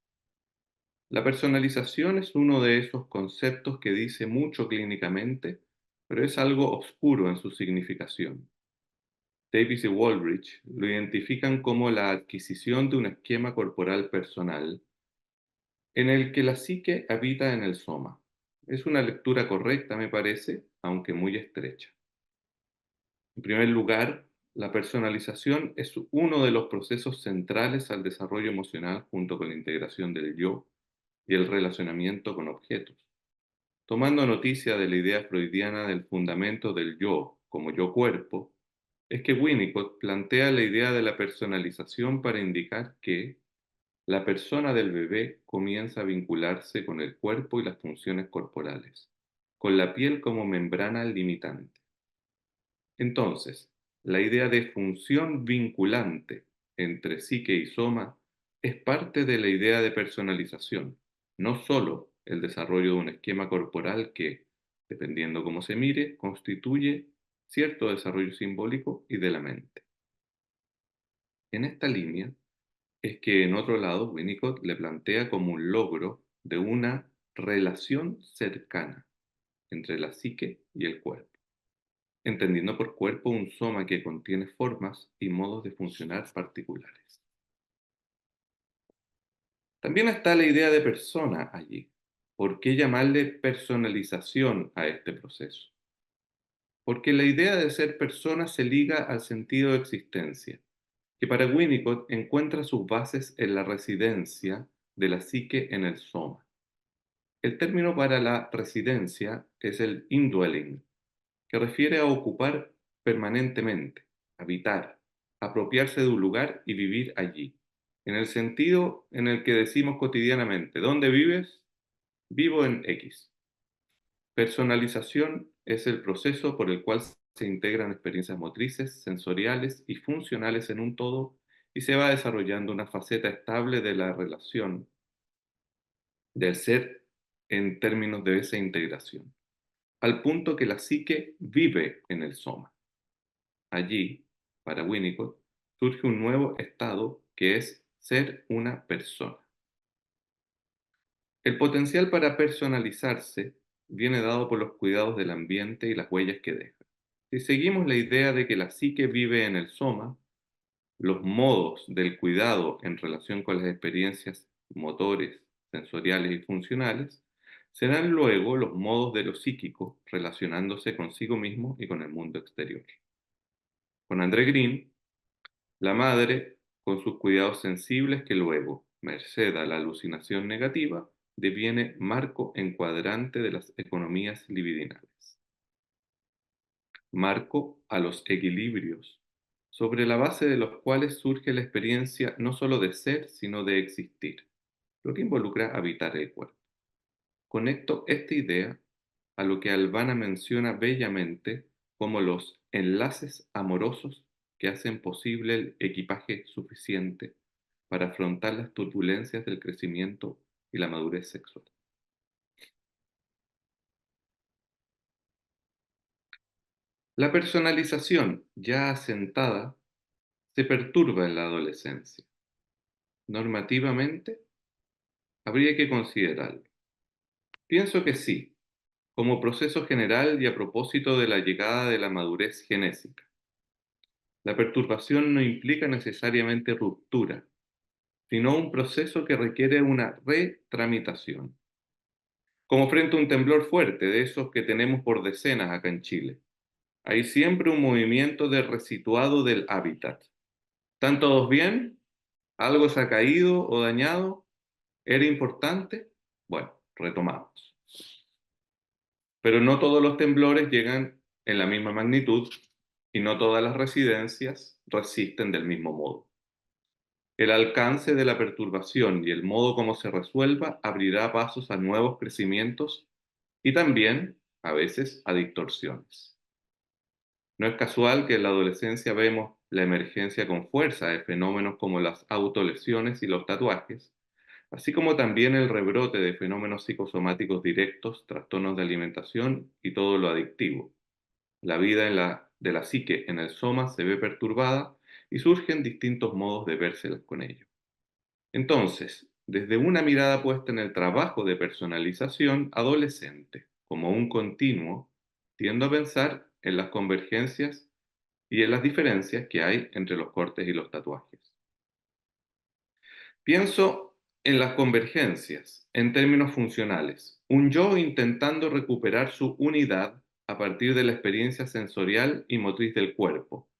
La personalización es uno de esos conceptos que dice mucho clínicamente, pero es algo oscuro en su significación. Davis y Walbridge lo identifican como la adquisición de un esquema corporal personal en el que la psique habita en el soma. Es una lectura correcta, me parece, aunque muy estrecha. En primer lugar, la personalización es uno de los procesos centrales al desarrollo emocional junto con la integración del yo y el relacionamiento con objetos. Tomando noticia de la idea freudiana del fundamento del yo como yo-cuerpo, es que Winnicott plantea la idea de la personalización para indicar que la persona del bebé comienza a vincularse con el cuerpo y las funciones corporales, con la piel como membrana limitante. Entonces, la idea de función vinculante entre psique y soma es parte de la idea de personalización, no solo el desarrollo de un esquema corporal que, dependiendo cómo se mire, constituye cierto desarrollo simbólico y de la mente. En esta línea es que en otro lado Winnicott le plantea como un logro de una relación cercana entre la psique y el cuerpo, entendiendo por cuerpo un soma que contiene formas y modos de funcionar particulares. También está la idea de persona allí. ¿Por qué llamarle personalización a este proceso? Porque la idea de ser persona se liga al sentido de existencia, que para Winnicott encuentra sus bases en la residencia de la psique en el soma. El término para la residencia es el indwelling, que refiere a ocupar permanentemente, habitar, apropiarse de un lugar y vivir allí, en el sentido en el que decimos cotidianamente, ¿dónde vives? Vivo en X. Personalización es el proceso por el cual se integran experiencias motrices, sensoriales y funcionales en un todo y se va desarrollando una faceta estable de la relación del ser en términos de esa integración, al punto que la psique vive en el soma. Allí, para Winnicott, surge un nuevo estado que es ser una persona. El potencial para personalizarse viene dado por los cuidados del ambiente y las huellas que deja. Si seguimos la idea de que la psique vive en el soma, los modos del cuidado en relación con las experiencias motores, sensoriales y funcionales serán luego los modos de lo psíquico relacionándose consigo mismo y con el mundo exterior. Con André Green, la madre, con sus cuidados sensibles que luego, merced a la alucinación negativa, deviene marco encuadrante de las economías libidinales. Marco a los equilibrios, sobre la base de los cuales surge la experiencia no solo de ser, sino de existir, lo que involucra habitar el cuerpo. Conecto esta idea a lo que Albana menciona bellamente como los enlaces amorosos que hacen posible el equipaje suficiente para afrontar las turbulencias del crecimiento y la madurez sexual. La personalización ya asentada se perturba en la adolescencia. Normativamente, habría que considerarlo. Pienso que sí, como proceso general y a propósito de la llegada de la madurez genésica. La perturbación no implica necesariamente ruptura, sino un proceso que requiere una retramitación. Como frente a un temblor fuerte, de esos que tenemos por decenas acá en Chile. Hay siempre un movimiento de resituado del hábitat. ¿Están todos bien? ¿Algo se ha caído o dañado? ¿Era importante? Bueno, retomamos. Pero no todos los temblores llegan en la misma magnitud y no todas las residencias resisten del mismo modo. El alcance de la perturbación y el modo como se resuelva abrirá pasos a nuevos crecimientos y también, a veces, a distorsiones. No es casual que en la adolescencia vemos la emergencia con fuerza de fenómenos como las autolesiones y los tatuajes, así como también el rebrote de fenómenos psicosomáticos directos, trastornos de alimentación y todo lo adictivo. La vida de la psique en el soma se ve perturbada y surgen distintos modos de vérselas con ello. Entonces, desde una mirada puesta en el trabajo de personalización adolescente como un continuo, tiendo a pensar en las convergencias y en las diferencias que hay entre los cortes y los tatuajes. Pienso en las convergencias en términos funcionales, un yo intentando recuperar su unidad a partir de la experiencia sensorial y motriz del cuerpo,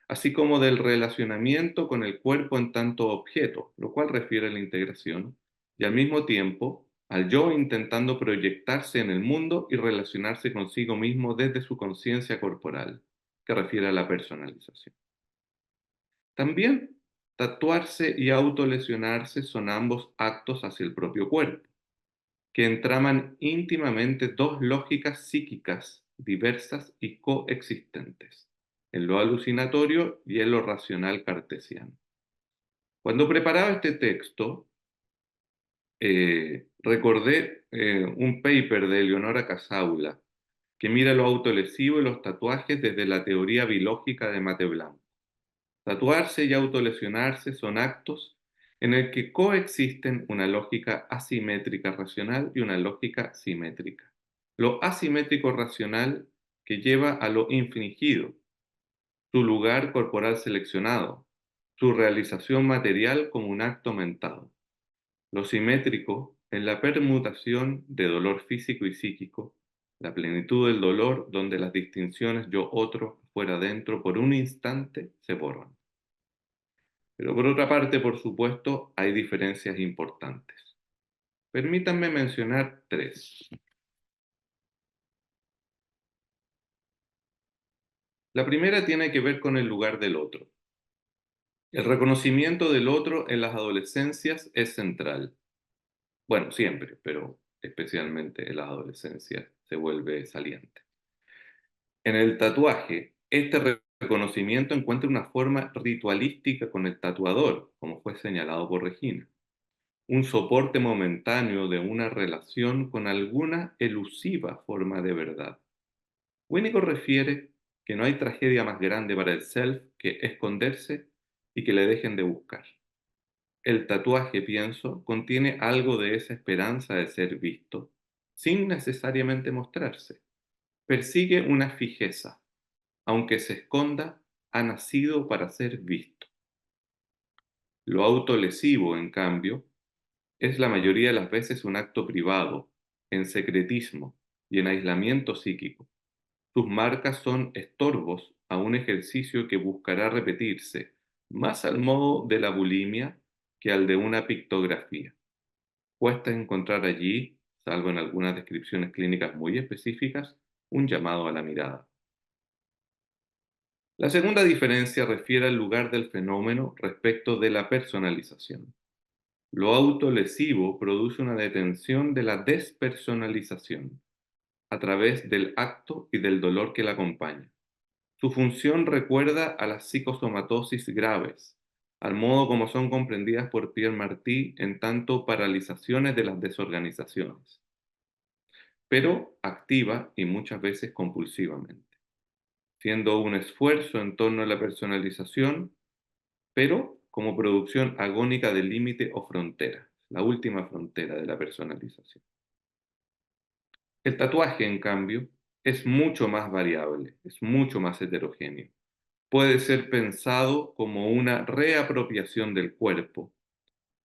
así como del relacionamiento con el cuerpo en tanto objeto, lo cual refiere a la integración, y al mismo tiempo al yo intentando proyectarse en el mundo y relacionarse consigo mismo desde su conciencia corporal, que refiere a la personalización. También tatuarse y autolesionarse son ambos actos hacia el propio cuerpo, que entraman íntimamente dos lógicas psíquicas diversas y coexistentes, en lo alucinatorio y en lo racional cartesiano. Cuando preparaba este texto, recordé un paper de Eleonora Casaula, que mira lo autolesivo y los tatuajes desde la teoría bilógica de Mate Blanco. Tatuarse y autolesionarse son actos en el que coexisten una lógica asimétrica racional y una lógica simétrica. Lo asimétrico racional que lleva a lo infringido, su lugar corporal seleccionado, su realización material como un acto mentado. Lo simétrico en la permutación de dolor físico y psíquico, la plenitud del dolor donde las distinciones yo-otro, fuera-dentro, por un instante se borran. Pero por otra parte, por supuesto, hay diferencias importantes. Permítanme mencionar tres. La primera tiene que ver con el lugar del otro. El reconocimiento del otro en las adolescencias es central. Bueno, siempre, pero especialmente en las adolescencias se vuelve saliente. En el tatuaje, este reconocimiento encuentra una forma ritualística con el tatuador, como fue señalado por Regina. Un soporte momentáneo de una relación con alguna elusiva forma de verdad. Winnicott refiere que no hay tragedia más grande para el self que esconderse y que le dejen de buscar. El tatuaje, pienso, contiene algo de esa esperanza de ser visto, sin necesariamente mostrarse. Persigue una fijeza, aunque se esconda, ha nacido para ser visto. Lo autolesivo, en cambio, es la mayoría de las veces un acto privado, en secretismo y en aislamiento psíquico. Sus marcas son estorbos a un ejercicio que buscará repetirse, más al modo de la bulimia que al de una pictografía. Cuesta encontrar allí, salvo en algunas descripciones clínicas muy específicas, un llamado a la mirada. La segunda diferencia refiere al lugar del fenómeno respecto de la personalización. Lo autolesivo produce una detención de la despersonalización a través del acto y del dolor que la acompaña. Su función recuerda a las psicosomatosis graves, al modo como son comprendidas por Pierre Martí en tanto paralizaciones de las desorganizaciones, pero activa y muchas veces compulsivamente, siendo un esfuerzo en torno a la personalización, pero como producción agónica del límite o frontera, la última frontera de la personalización. El tatuaje, en cambio, es mucho más variable, es mucho más heterogéneo. Puede ser pensado como una reapropiación del cuerpo,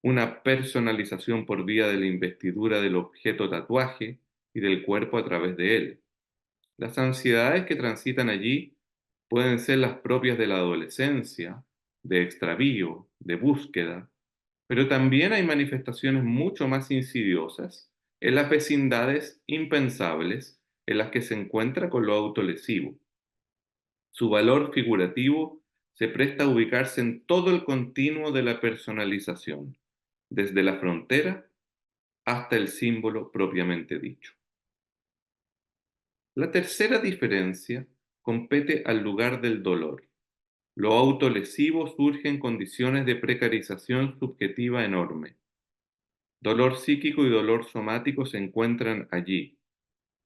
una personalización por vía de la investidura del objeto tatuaje y del cuerpo a través de él. Las ansiedades que transitan allí pueden ser las propias de la adolescencia, de extravío, de búsqueda, pero también hay manifestaciones mucho más insidiosas en las vecindades impensables en las que se encuentra con lo autolesivo. Su valor figurativo se presta a ubicarse en todo el continuo de la personalización, desde la frontera hasta el símbolo propiamente dicho. La tercera diferencia compete al lugar del dolor. Lo autolesivo surge en condiciones de precarización subjetiva enorme. Dolor psíquico y dolor somático se encuentran allí.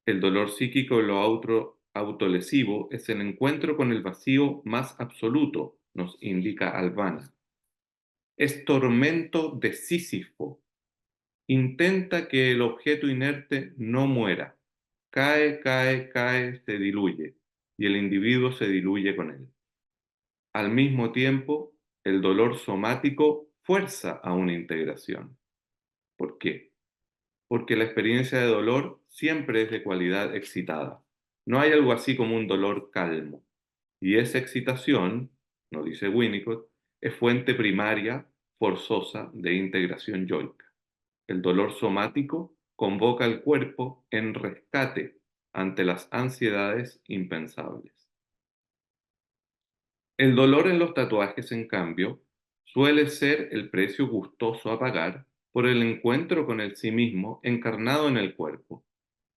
El dolor psíquico y lo autolesivo es el encuentro con el vacío más absoluto, nos indica Albana. Es tormento de Sísifo. Intenta que el objeto inerte no muera. Cae, cae, cae, se diluye, y el individuo se diluye con él. Al mismo tiempo, el dolor somático fuerza a una integración. ¿Por qué? Porque la experiencia de dolor siempre es de cualidad excitada. No hay algo así como un dolor calmo. Y esa excitación, nos dice Winnicott, es fuente primaria, forzosa, de integración yoica. El dolor somático convoca al cuerpo en rescate ante las ansiedades impensables. El dolor en los tatuajes, en cambio, suele ser el precio gustoso a pagar por el encuentro con el sí mismo encarnado en el cuerpo.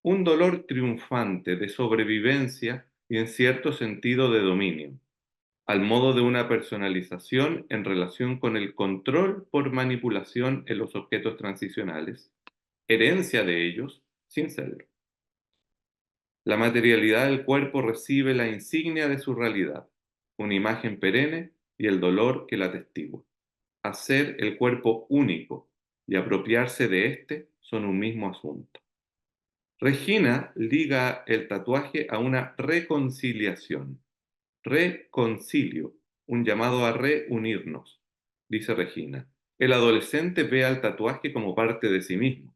Un dolor triunfante de sobrevivencia y en cierto sentido de dominio, al modo de una personalización en relación con el control por manipulación en los objetos transicionales, herencia de ellos sin serlo. La materialidad del cuerpo recibe la insignia de su realidad, una imagen perenne y el dolor que la atestigua. Hacer el cuerpo único y apropiarse de éste son un mismo asunto. Regina liga el tatuaje a una reconciliación. Reconcilio, un llamado a reunirnos, dice Regina. El adolescente ve al tatuaje como parte de sí mismo.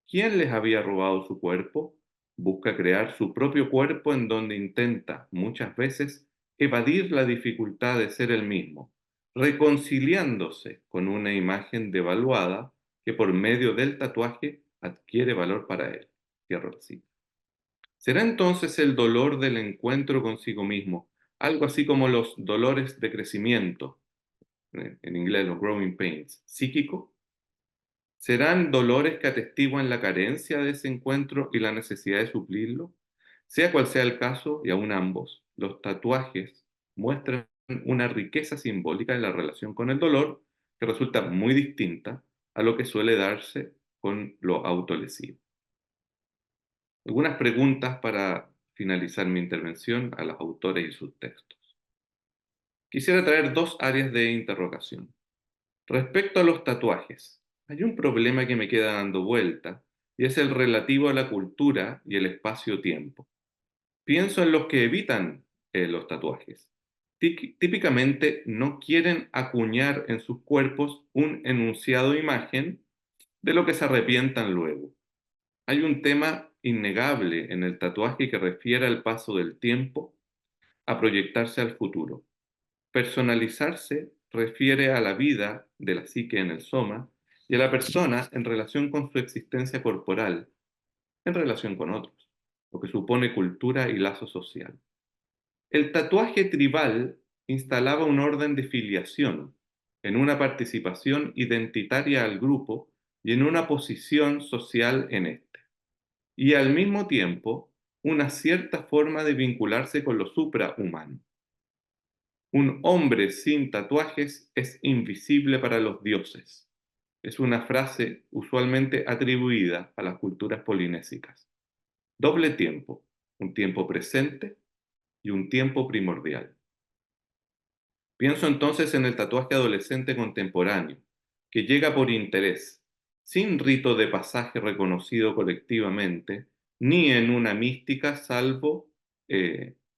¿Quién les había robado su cuerpo? Busca crear su propio cuerpo en donde intenta, muchas veces, evadir la dificultad de ser el mismo, reconciliándose con una imagen devaluada que por medio del tatuaje adquiere valor para él. Cierro la cita. ¿Será entonces el dolor del encuentro consigo mismo algo así como los dolores de crecimiento, en inglés los growing pains, psíquico? ¿Serán dolores que atestiguan la carencia de ese encuentro y la necesidad de suplirlo? Sea cual sea el caso, y aún ambos, los tatuajes muestran una riqueza simbólica en la relación con el dolor que resulta muy distinta a lo que suele darse con lo autolesivo. Algunas preguntas para finalizar mi intervención a los autores y sus textos. Quisiera traer dos áreas de interrogación. Respecto a los tatuajes, hay un problema que me queda dando vuelta y es el relativo a la cultura y el espacio-tiempo. Pienso en los que evitan los tatuajes. Típicamente no quieren acuñar en sus cuerpos un enunciado imagen de lo que se arrepientan luego. Hay un tema innegable en el tatuaje que refiere al paso del tiempo, a proyectarse al futuro. Personalizarse refiere a la vida de la psique en el soma y a la persona en relación con su existencia corporal, en relación con otros, lo que supone cultura y lazo social. El tatuaje tribal instalaba un orden de filiación, en una participación identitaria al grupo y en una posición social en este, y al mismo tiempo una cierta forma de vincularse con lo suprahumano. Un hombre sin tatuajes es invisible para los dioses. Es una frase usualmente atribuida a las culturas polinésicas. Doble tiempo, un tiempo presente y un tiempo primordial. Pienso entonces en el tatuaje adolescente contemporáneo, que llega por interés, sin rito de pasaje reconocido colectivamente, ni en una mística salvo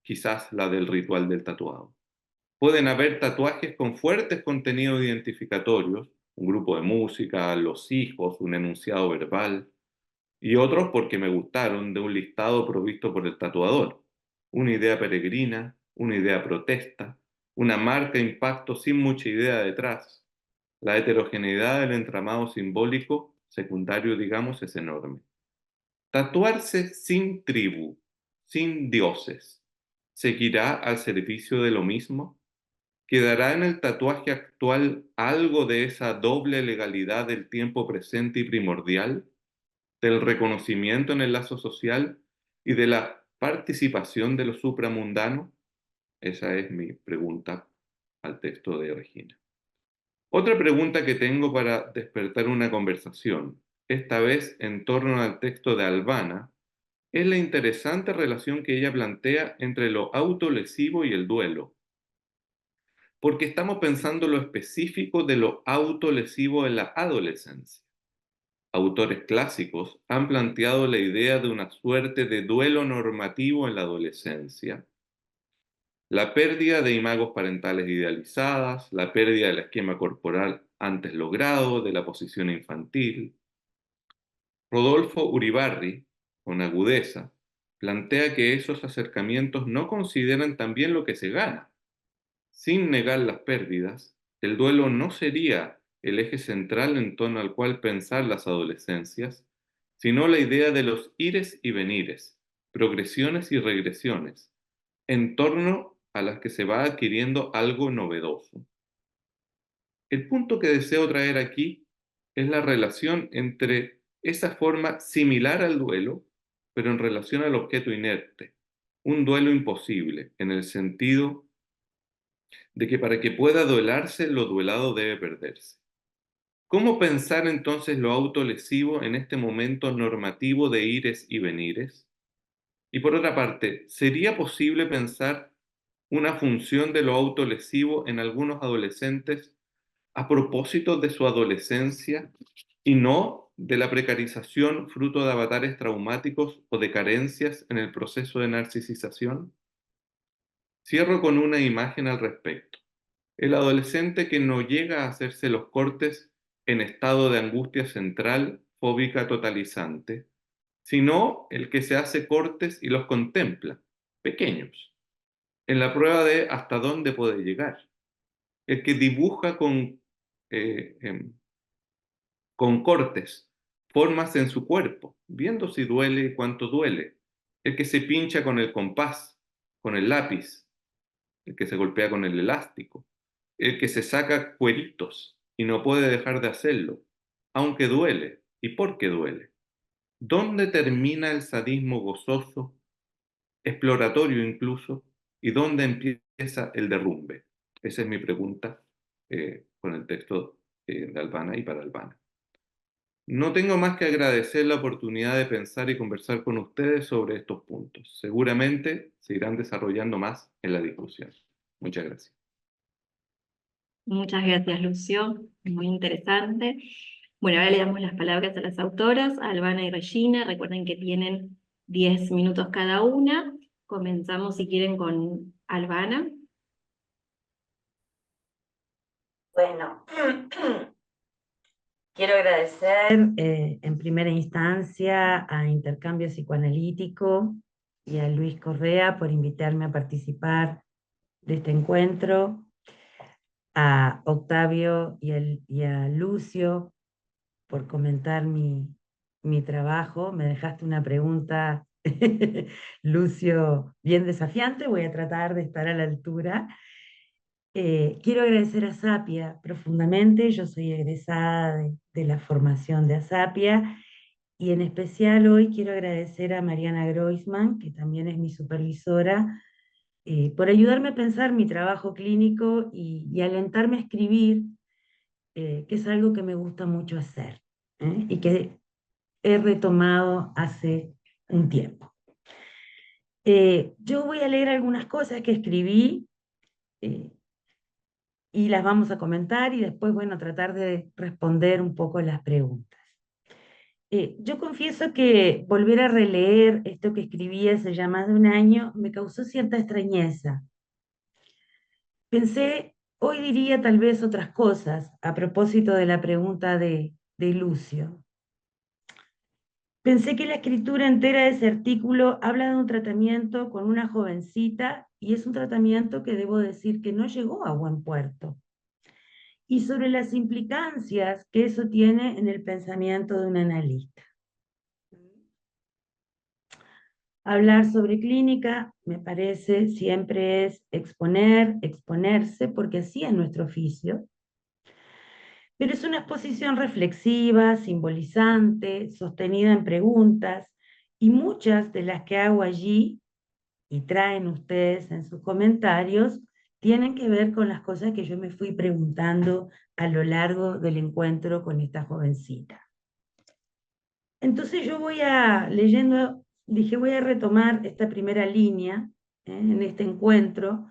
quizás la del ritual del tatuado. Pueden haber tatuajes con fuertes contenidos identificatorios, un grupo de música, los hijos, un enunciado verbal, y otros porque me gustaron de un listado provisto por el tatuador, una idea peregrina, una idea protesta, una marca impacto sin mucha idea detrás. La heterogeneidad del entramado simbólico, secundario digamos, es enorme. Tatuarse sin tribu, sin dioses, ¿seguirá al servicio de lo mismo? ¿Quedará en el tatuaje actual algo de esa doble legalidad del tiempo presente y primordial, del reconocimiento en el lazo social y de la participación de lo supramundano? Esa es mi pregunta al texto de Regina. Otra pregunta que tengo para despertar una conversación, esta vez en torno al texto de Albana, es la interesante relación que ella plantea entre lo autolesivo y el duelo. Porque estamos pensando lo específico de lo autolesivo en la adolescencia. Autores clásicos han planteado la idea de una suerte de duelo normativo en la adolescencia. La pérdida de imagos parentales idealizadas, la pérdida del esquema corporal antes logrado, de la posición infantil. Rodolfo Uribarri, con agudeza, plantea que esos acercamientos no consideran también lo que se gana. Sin negar las pérdidas, el duelo no sería el eje central en torno al cual pensar las adolescencias, sino la idea de los ires y venires, progresiones y regresiones, en torno a las que se va adquiriendo algo novedoso. El punto que deseo traer aquí es la relación entre esa forma similar al duelo, pero en relación al objeto inerte, un duelo imposible, en el sentido de que para que pueda duelarse, lo duelado debe perderse. ¿Cómo pensar entonces lo autolesivo en este momento normativo de ires y venires? Y por otra parte, ¿sería posible pensar una función de lo autolesivo en algunos adolescentes a propósito de su adolescencia y no de la precarización fruto de avatares traumáticos o de carencias en el proceso de narcisización? Cierro con una imagen al respecto. El adolescente que no llega a hacerse los cortes en estado de angustia central, fóbica totalizante, sino el que se hace cortes y los contempla, pequeños, en la prueba de hasta dónde puede llegar. El que dibuja eh, em, con cortes formas en su cuerpo, viendo si duele y cuánto duele. El que se pincha con el compás, con el lápiz, el que se golpea con el elástico, el que se saca cueritos y no puede dejar de hacerlo, aunque duele y porque duele. ¿Dónde termina el sadismo gozoso, exploratorio incluso, y dónde empieza el derrumbe? Esa es mi pregunta con el texto de Albana y para Albana. No tengo más que agradecer la oportunidad de pensar y conversar con ustedes sobre estos puntos. Seguramente se irán desarrollando más en la discusión. Muchas gracias.
Muchas gracias, Lucio. Muy interesante. Bueno, ahora le damos las palabras a las autoras, a Albana y Regina. Recuerden que tienen 10 minutos cada una. Comenzamos, si quieren, con Albana.
Bueno, Quiero agradecer en primera instancia a Intercambio Psicoanalítico y a Luis Correa por invitarme a participar de este encuentro, a Octavio y a Lucio por comentar mi trabajo. Me dejaste una pregunta, Lucio, bien desafiante, voy a tratar de estar a la altura. Quiero agradecer a Sapia profundamente, yo soy egresada de la formación de Sapia, y en especial hoy quiero agradecer a Mariana Groisman, que también es mi supervisora, por ayudarme a pensar mi trabajo clínico y alentarme a escribir, que es algo que me gusta mucho hacer, y que he retomado hace un tiempo. Yo voy a leer algunas cosas que escribí, y las vamos a comentar y después, bueno, tratar de responder un poco las preguntas. Yo confieso que volver a releer esto que escribí hace ya más de un año me causó cierta extrañeza. Pensé, hoy diría tal vez otras cosas a propósito de la pregunta de Lucio. Pensé que la escritura entera de ese artículo habla de un tratamiento con una jovencita y es un tratamiento que debo decir que no llegó a buen puerto, y sobre las implicancias que eso tiene en el pensamiento de un analista. Hablar sobre clínica, me parece, siempre es exponer, exponerse, porque así es nuestro oficio. Pero es una exposición reflexiva, simbolizante, sostenida en preguntas, y muchas de las que hago allí, y traen ustedes en sus comentarios, tienen que ver con las cosas que yo me fui preguntando a lo largo del encuentro con esta jovencita. Entonces yo leyendo, dije, voy a retomar esta primera línea en este encuentro,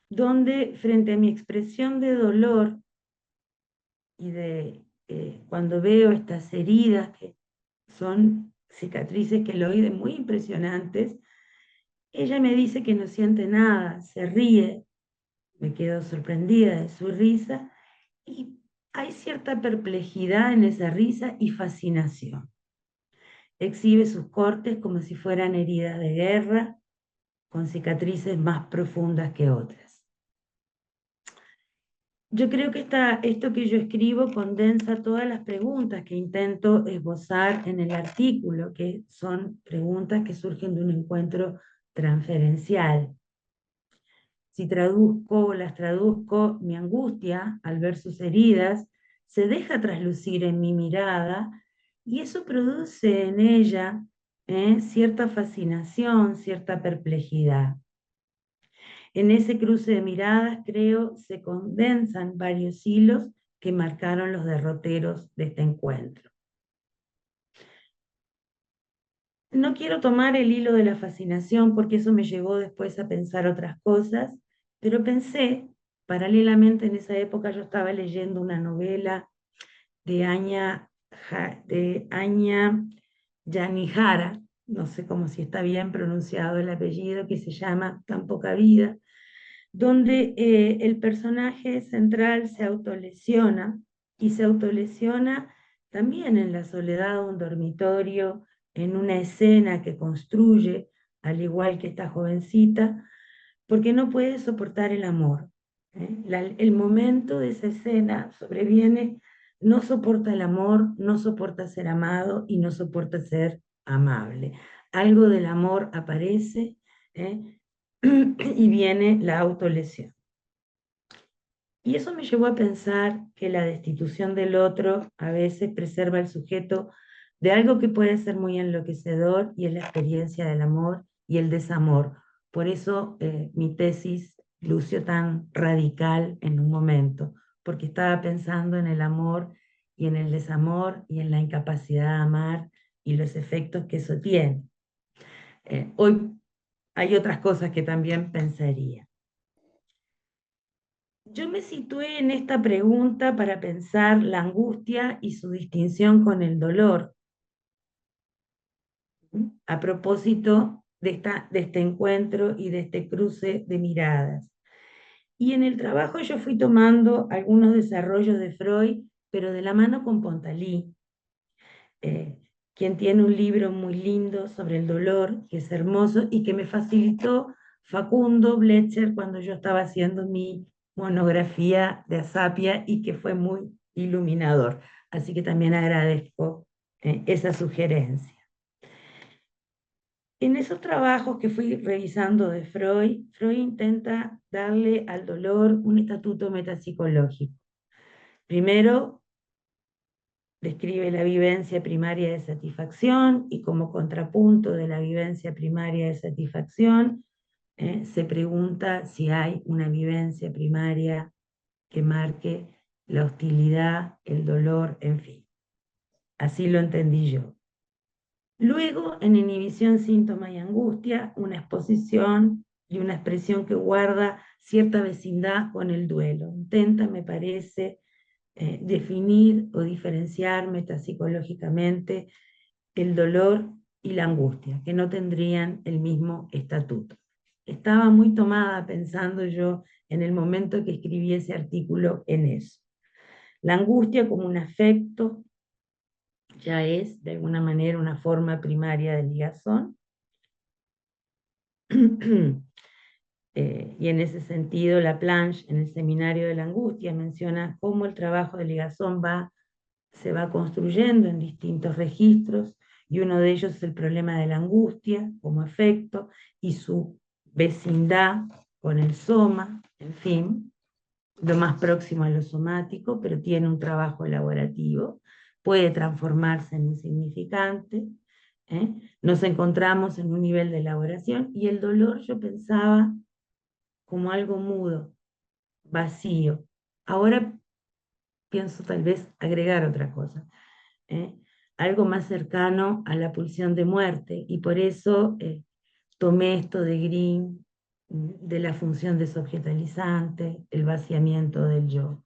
donde frente a mi expresión de dolor y de cuando veo estas heridas, que son cicatrices queloides muy impresionantes, ella me dice que no siente nada, se ríe, me quedo sorprendida de su risa, y hay cierta perplejidad en esa risa y fascinación. Exhibe sus cortes como si fueran heridas de guerra, con cicatrices más profundas que otras. Yo creo que esto que yo escribo condensa todas las preguntas que intento esbozar en el artículo, que son preguntas que surgen de un encuentro transferencial. Si las traduzco, mi angustia al ver sus heridas se deja traslucir en mi mirada, y eso produce en ella cierta fascinación, cierta perplejidad. En ese cruce de miradas, creo, se condensan varios hilos que marcaron los derroteros de este encuentro. No quiero tomar el hilo de la fascinación porque eso me llevó después a pensar otras cosas, pero pensé, paralelamente en esa época yo estaba leyendo una novela de Anya Yanihara, no sé cómo si está bien pronunciado el apellido, que se llama Tan poca vida, donde el personaje central se autolesiona, y se autolesiona también en la soledad de un dormitorio, en una escena que construye, al igual que esta jovencita, porque no puede soportar el amor. El momento de esa escena sobreviene, no soporta el amor, no soporta ser amado y no soporta ser amable. Algo del amor aparece, y viene la autolesión. Y eso me llevó a pensar que la destitución del otro a veces preserva al sujeto de algo que puede ser muy enloquecedor, y es la experiencia del amor y el desamor. Por eso mi tesis lució tan radical en un momento, porque estaba pensando en el amor y en el desamor y en la incapacidad de amar y los efectos que eso tiene. Hoy hay otras cosas que también pensaría. Yo me situé en esta pregunta para pensar la angustia y su distinción con el dolor, a propósito de este encuentro y de este cruce de miradas. Y en el trabajo yo fui tomando algunos desarrollos de Freud pero de la mano con Pontalí, quien tiene un libro muy lindo sobre el dolor, que es hermoso, y que me facilitó Facundo Blecher cuando yo estaba haciendo mi monografía de Asapia y que fue muy iluminador. Así que también agradezco esa sugerencia. En esos trabajos que fui revisando de Freud, Freud intenta darle al dolor un estatuto metapsicológico. Primero, describe la vivencia primaria de satisfacción y como contrapunto de la vivencia primaria de satisfacción, se pregunta si hay una vivencia primaria que marque la hostilidad, el dolor, en fin. Así lo entendí yo. Luego, en inhibición, síntoma y angustia, una exposición y una expresión que guarda cierta vecindad con el duelo. Intenta, me parece, definir o diferenciar metapsicológicamente el dolor y la angustia, que no tendrían el mismo estatuto. Estaba muy tomada pensando yo en el momento que escribí ese artículo en eso. La angustia como un afecto ya es, de alguna manera, una forma primaria de ligazón. Y en ese sentido, Laplanche, en el Seminario de la Angustia, menciona cómo el trabajo de ligazón se va construyendo en distintos registros, y uno de ellos es el problema de la angustia como efecto, y su vecindad con el soma, en fin, lo más próximo a lo somático, pero tiene un trabajo elaborativo, puede transformarse en un significante. Nos encontramos en un nivel de elaboración, y el dolor yo pensaba como algo mudo, vacío. Ahora pienso tal vez agregar otra cosa, algo más cercano a la pulsión de muerte, y por eso tomé esto de Green, de la función desobjetalizante, el vaciamiento del yo,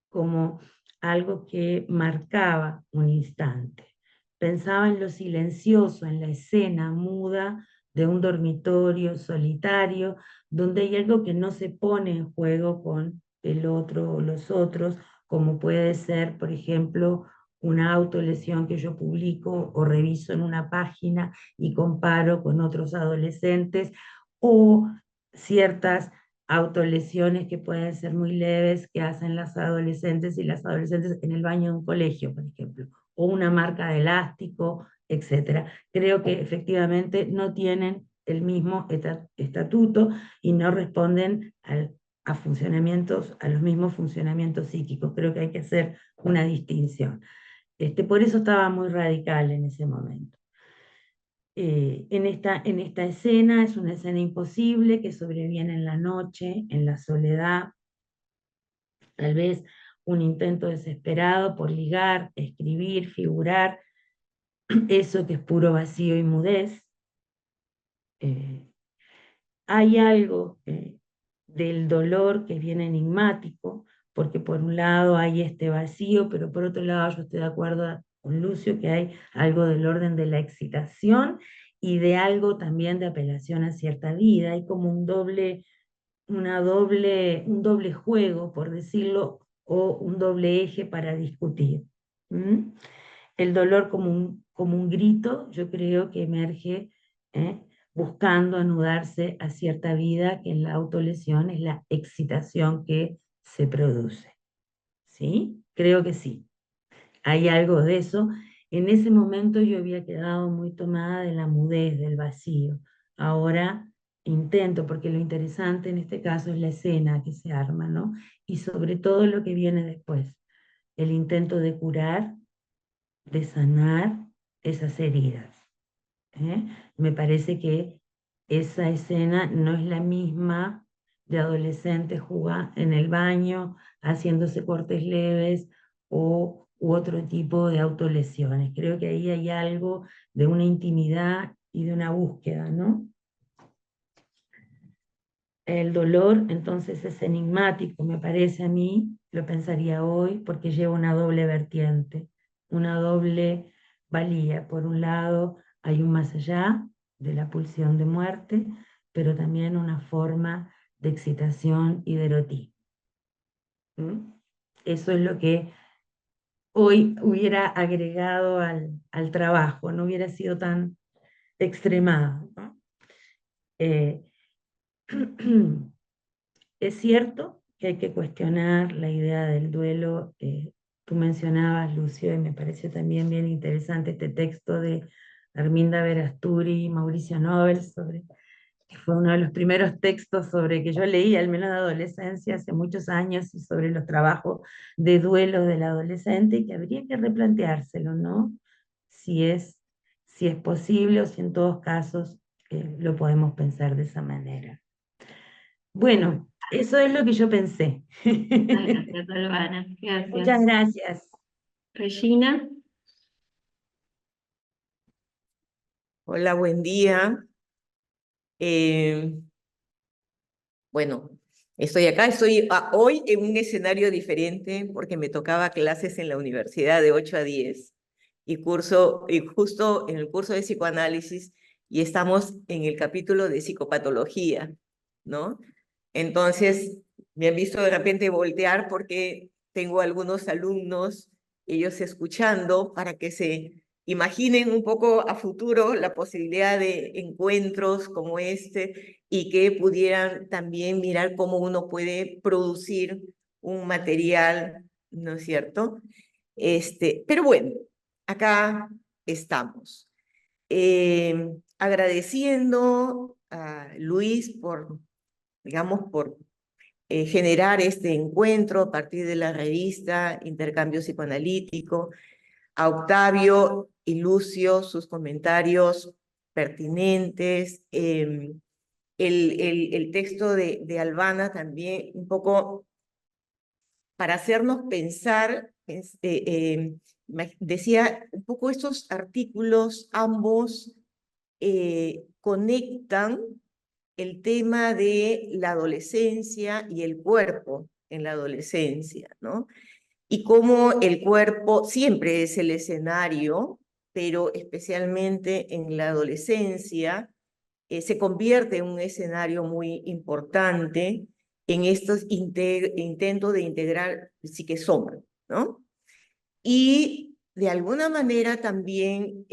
como algo que marcaba un instante. Pensaba en lo silencioso, en la escena muda de un dormitorio solitario, donde hay algo que no se pone en juego con el otro o los otros, como puede ser, por ejemplo, una autolesión que yo publico o reviso en una página y comparo con otros adolescentes, o ciertas autolesiones que pueden ser muy leves que hacen las adolescentes y las adolescentes en el baño de un colegio, por ejemplo, o una marca de elástico, etc. Creo que efectivamente no tienen el mismo estatuto y no responden a los mismos funcionamientos psíquicos. Creo que hay que hacer una distinción. Por eso estaba muy radical en ese momento. En esta escena, es una escena imposible que sobreviene en la noche, en la soledad, tal vez un intento desesperado por ligar, escribir, figurar, eso que es puro vacío y mudez. Hay algo del dolor que es bien enigmático, porque por un lado hay este vacío, pero por otro lado yo estoy de acuerdo con Lucio que hay algo del orden de la excitación y de algo también de apelación a cierta vida. Hay como un doble juego, por decirlo, o un doble eje para discutir. El dolor como un grito, yo creo que emerge buscando anudarse a cierta vida, que en la autolesión es la excitación que se produce. ¿Sí? Creo que sí. Hay algo de eso. En ese momento yo había quedado muy tomada de la mudez, del vacío. Ahora intento, porque lo interesante en este caso es la escena que se arma, ¿no? Y sobre todo lo que viene después, el intento de curar, de sanar esas heridas. Me parece que esa escena no es la misma de adolescentes jugando en el baño, haciéndose cortes leves u otro tipo de autolesiones. Creo que ahí hay algo de una intimidad y de una búsqueda, ¿no? El dolor, entonces, es enigmático, me parece a mí, lo pensaría hoy, porque lleva una doble vertiente, una doble valía. Por un lado, hay un más allá de la pulsión de muerte, pero también una forma de excitación y de erotismo. eso es lo que hoy hubiera agregado al trabajo, no hubiera sido tan extremado, ¿no? Es cierto que hay que cuestionar la idea del duelo. Tú mencionabas, Lucio, y me pareció también bien interesante este texto de Arminda Verasturi y Mauricio Nobel, que fue uno de los primeros textos sobre que yo leí, al menos de adolescencia, hace muchos años, y sobre los trabajos de duelo del adolescente, y que habría que replanteárselo, ¿no? Si es posible o si en todos casos lo podemos pensar de esa manera. Bueno, eso es lo que yo pensé.
Gracias, Albana. Gracias.
Muchas gracias.
Regina.
Hola, buen día. Bueno, estoy acá, estoy hoy en un escenario diferente porque me tocaba clases en la universidad de 8 a 10 y justo en el curso de psicoanálisis y estamos en el capítulo de psicopatología, ¿no? Entonces, me han visto de repente voltear porque tengo algunos alumnos, ellos escuchando, para que se imaginen un poco a futuro la posibilidad de encuentros como este y que pudieran también mirar cómo uno puede producir un material, ¿no es cierto? Pero bueno, acá estamos. Agradeciendo a Luis por, digamos, por generar este encuentro a partir de la revista Intercambio Psicoanalítico, a Octavio y Lucio sus comentarios pertinentes, el texto de Albana también un poco para hacernos pensar, decía un poco estos artículos ambos conectan el tema de la adolescencia y el cuerpo en la adolescencia, ¿no? Y cómo el cuerpo siempre es el escenario, pero especialmente en la adolescencia se convierte en un escenario muy importante en estos intentos de integrar psique-soma, ¿no? Y de alguna manera también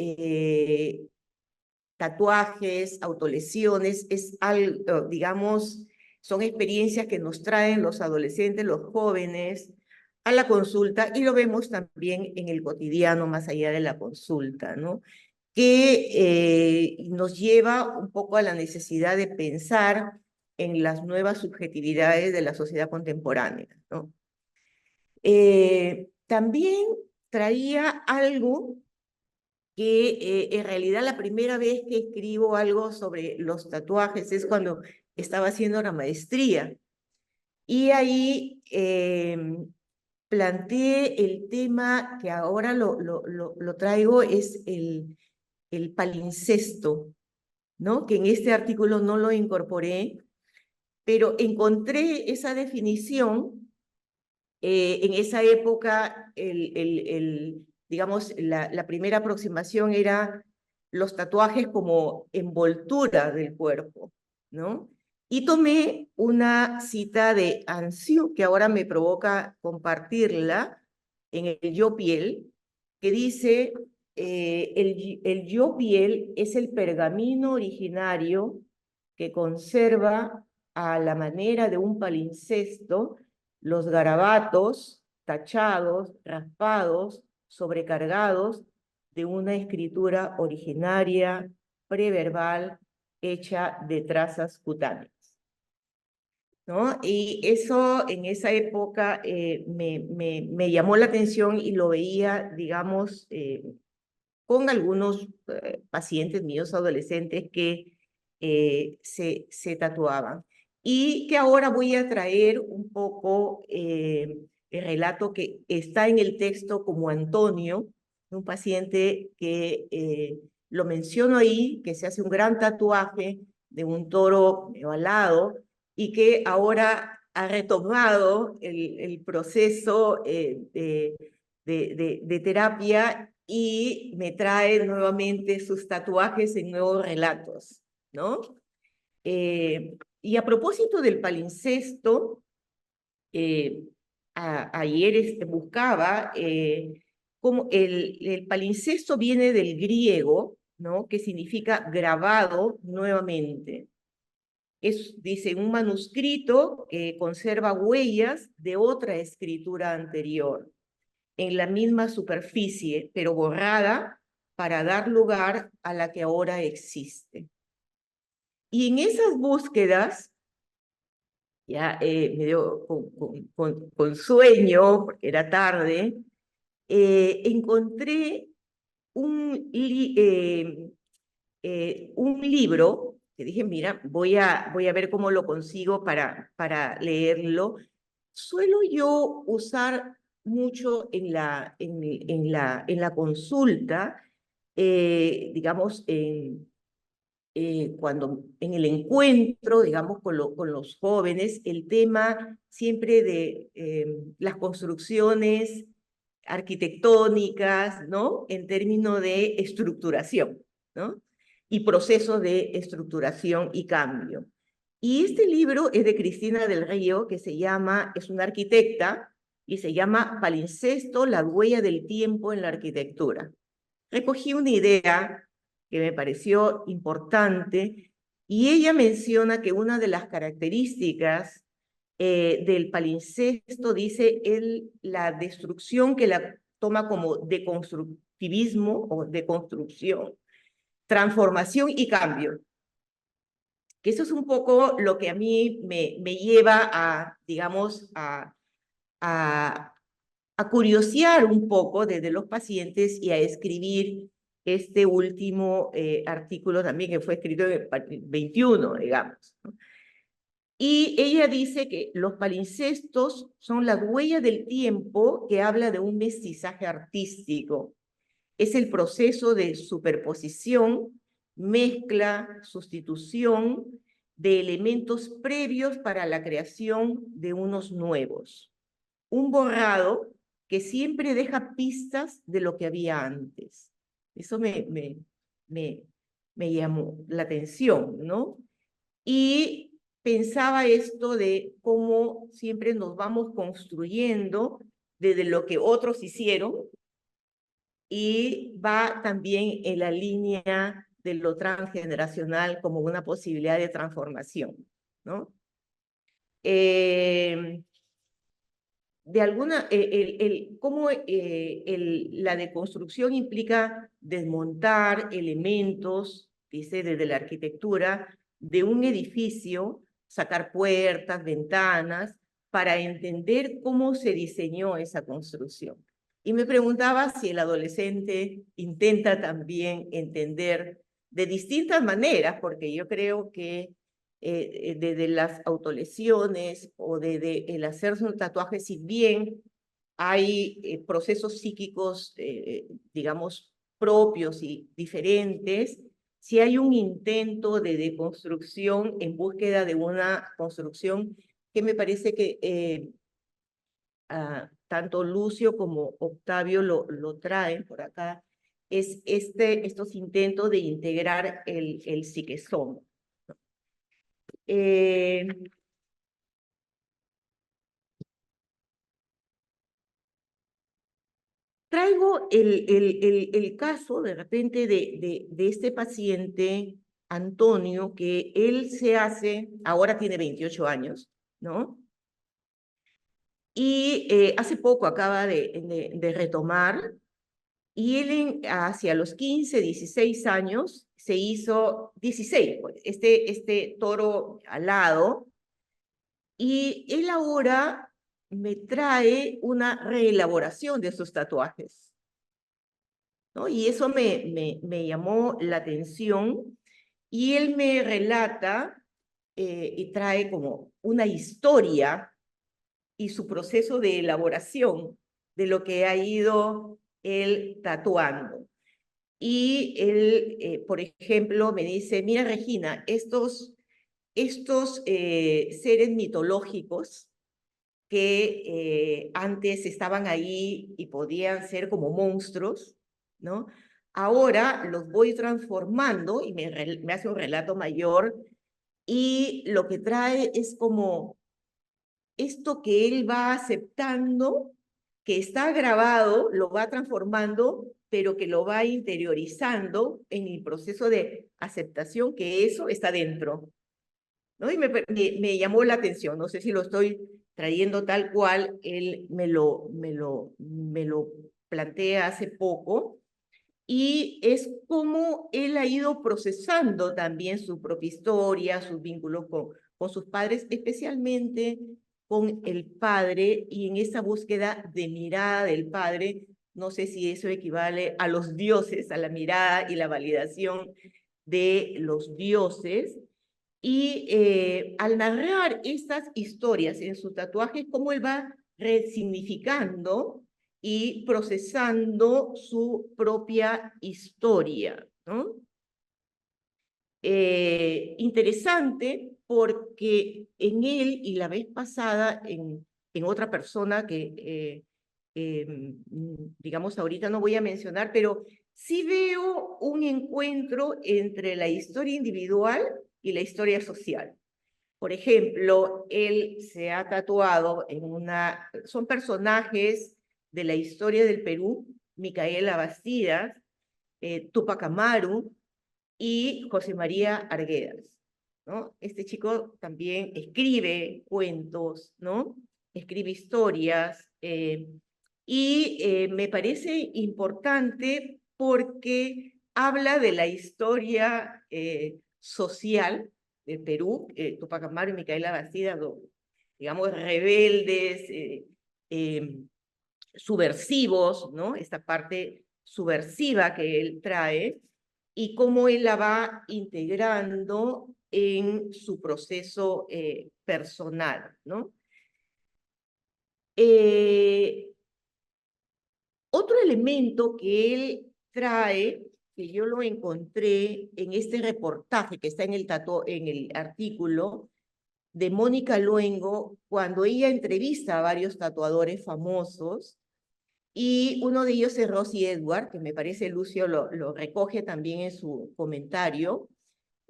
tatuajes, autolesiones, es algo, digamos, son experiencias que nos traen los adolescentes, los jóvenes a la consulta y lo vemos también en el cotidiano más allá de la consulta, ¿no? Que nos lleva un poco a la necesidad de pensar en las nuevas subjetividades de la sociedad contemporánea, ¿no? También traía algo que en realidad la primera vez que escribo algo sobre los tatuajes es cuando estaba haciendo la maestría. Y ahí planteé el tema que ahora lo traigo, es el palincesto, ¿no? Que en este artículo no lo incorporé, pero encontré esa definición. En esa época, digamos, la primera aproximación era los tatuajes como envoltura del cuerpo, ¿no? Y tomé una cita de Ansiu, que ahora me provoca compartirla, en el Yo Piel, que dice, el yo piel es el pergamino originario que conserva a la manera de un palincesto los garabatos tachados, raspados, sobrecargados de una escritura originaria, preverbal, hecha de trazas cutáneas, ¿no? Y eso en esa época me llamó la atención y lo veía, digamos, con algunos pacientes míos adolescentes que se tatuaban. Y que ahora voy a traer un poco el relato que está en el texto como Antonio, un paciente que lo menciono ahí, que se hace un gran tatuaje de un toro alado y que ahora ha retomado el proceso de terapia y me trae nuevamente sus tatuajes en nuevos relatos, ¿no? Y a propósito del palincesto, ayer buscaba cómo el palincesto viene del griego, ¿no? Que significa grabado nuevamente. Dice, un manuscrito que conserva huellas de otra escritura anterior en la misma superficie, pero borrada para dar lugar a la que ahora existe. Y en esas búsquedas, ya me dio con sueño, porque era tarde, encontré un libro que dije, mira, voy a ver cómo lo consigo para leerlo. Suelo yo usar mucho en la consulta, digamos, cuando en el encuentro, digamos, con los jóvenes, el tema siempre de las construcciones arquitectónicas, ¿no? En términos de estructuración, ¿no? Y procesos de estructuración y cambio. Y este libro es de Cristina del Río, que es una arquitecta, y se llama Palincesto, la huella del tiempo en la arquitectura. Recogí una idea que me pareció importante, y ella menciona que una de las características del palincesto, dice la destrucción que la toma como deconstructivismo o deconstrucción, transformación y cambio. Que eso es un poco lo que a mí me lleva a, digamos, a curiosear un poco desde los pacientes y a escribir este último artículo también, que fue escrito en el 21, digamos, ¿no? Y ella dice que los palincestos son la huella del tiempo que habla de un mestizaje artístico. Es el proceso de superposición, mezcla, sustitución de elementos previos para la creación de unos nuevos. Un borrado que siempre deja pistas de lo que había antes. Eso me llamó la atención, ¿no? Y pensaba esto de cómo siempre nos vamos construyendo desde lo que otros hicieron, y va también en la línea de lo transgeneracional como una posibilidad de transformación, ¿no? De alguna, cómo la deconstrucción implica desmontar elementos, dice, desde la arquitectura de un edificio, sacar puertas, ventanas, para entender cómo se diseñó esa construcción. Y me preguntaba si el adolescente intenta también entender de distintas maneras, porque yo creo que desde las autolesiones o desde el hacerse un tatuaje, si bien hay procesos psíquicos, digamos, propios y diferentes, si hay un intento de deconstrucción en búsqueda de una construcción que me parece que tanto Lucio como Octavio lo traen por acá, es estos intentos de integrar el psiquesoma. Traigo el caso de repente de este paciente, Antonio, que él ahora tiene 28 años, ¿no? Y hace poco acaba de retomar, y él hacia los 15, 16 años se hizo 16, pues, este toro alado, y él ahora me trae una reelaboración de sus tatuajes, ¿no? Y eso me llamó la atención, y él me relata y trae como una historia y su proceso de elaboración de lo que ha ido él tatuando. Y él, por ejemplo, me dice, mira, Regina, estos seres mitológicos que antes estaban ahí y podían ser como monstruos, ¿no? Ahora los voy transformando, y me hace un relato mayor, y lo que trae es como esto que él va aceptando, que está grabado, lo va transformando, pero que lo va interiorizando en el proceso de aceptación, que eso está dentro, ¿no? Y me llamó la atención, no sé si lo estoy trayendo tal cual él me lo plantea hace poco, y es como él ha ido procesando también su propia historia, sus vínculos con sus padres, especialmente con el padre, y en esa búsqueda de mirada del padre, no sé si eso equivale a los dioses, a la mirada y la validación de los dioses, y al narrar estas historias en sus tatuajes, cómo él va resignificando y procesando su propia historia, ¿no? Interesante porque en él y la vez pasada en otra persona que, digamos, ahorita no voy a mencionar, pero sí veo un encuentro entre la historia individual y la historia social. Por ejemplo, él se ha tatuado son personajes de la historia del Perú, Micaela Bastidas, Tupac Amaru y José María Arguedas, ¿no? Este chico también escribe cuentos, ¿no? Escribe historias, y me parece importante porque habla de la historia social del Perú, Tupac Amaru y Micaela Bastidas, digamos, rebeldes, subversivos, ¿no? Esta parte subversiva que él trae, y cómo él la va integrando en su proceso personal, ¿no? Otro elemento que él trae, que yo lo encontré en este reportaje que está en el artículo de Mónica Luengo, cuando ella entrevista a varios tatuadores famosos, y uno de ellos es Rosy Edward, que me parece Lucio lo recoge también en su comentario.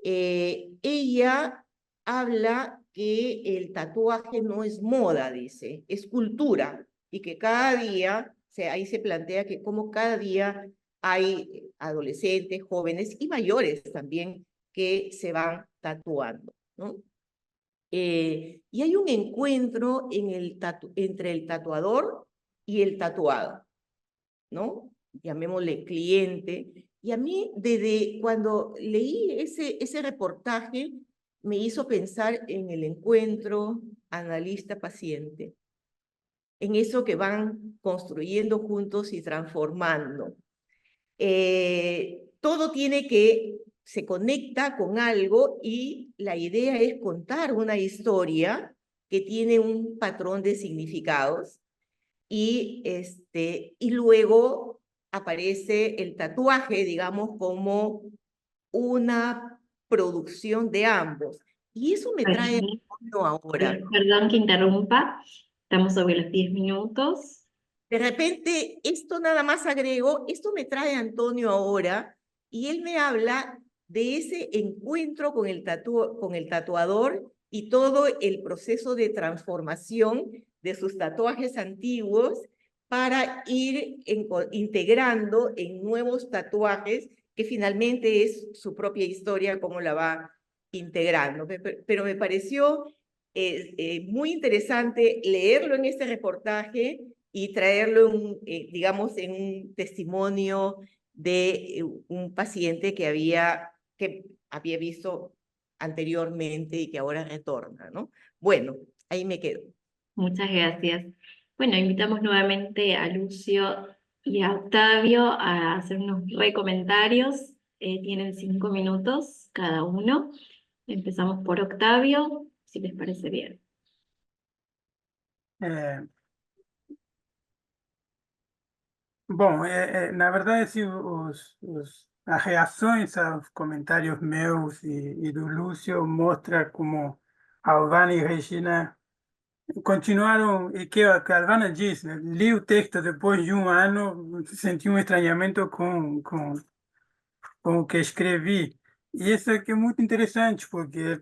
Ella habla que el tatuaje no es moda, dice, es cultura, y que cada día, ahí se plantea que como cada día hay adolescentes, jóvenes y mayores también que se van tatuando, ¿no? Y hay un encuentro entre el tatuador y el tatuado, ¿no? Llamémosle cliente. Y a mí, desde cuando leí ese reportaje, me hizo pensar en el encuentro analista-paciente, en eso que van construyendo juntos y transformando. Todo se conecta con algo, y la idea es contar una historia que tiene un patrón de significados, y luego aparece el tatuaje, digamos, como una producción de ambos. Y eso me trae ahora.
Perdón que interrumpa, estamos sobre los 10 minutos.
De repente, esto nada más agrego, esto me trae Antonio ahora, y él me habla de ese encuentro con el tatuador y todo el proceso de transformación de sus tatuajes antiguos para ir integrando en nuevos tatuajes, que finalmente es su propia historia, cómo la va integrando. Pero me pareció muy interesante leerlo en este reportaje y traerlo, digamos, en un testimonio de un paciente que había visto anteriormente y que ahora retorna, ¿no? Bueno, ahí me quedo.
Muchas gracias. Bueno, invitamos nuevamente a Lucio y a Octavio a hacer unos recomentarios. Tienen 5 minutos cada uno. Empezamos por Octavio, si les parece bien.
Bom, na verdade, assim, as reações aos comentários meus e do Lúcio mostra como a Alvana e Regina continuaram, e que a Alvana diz, né? Li o texto depois de um ano, senti um estranhamento com o que escrevi. E isso aqui é muito interessante, porque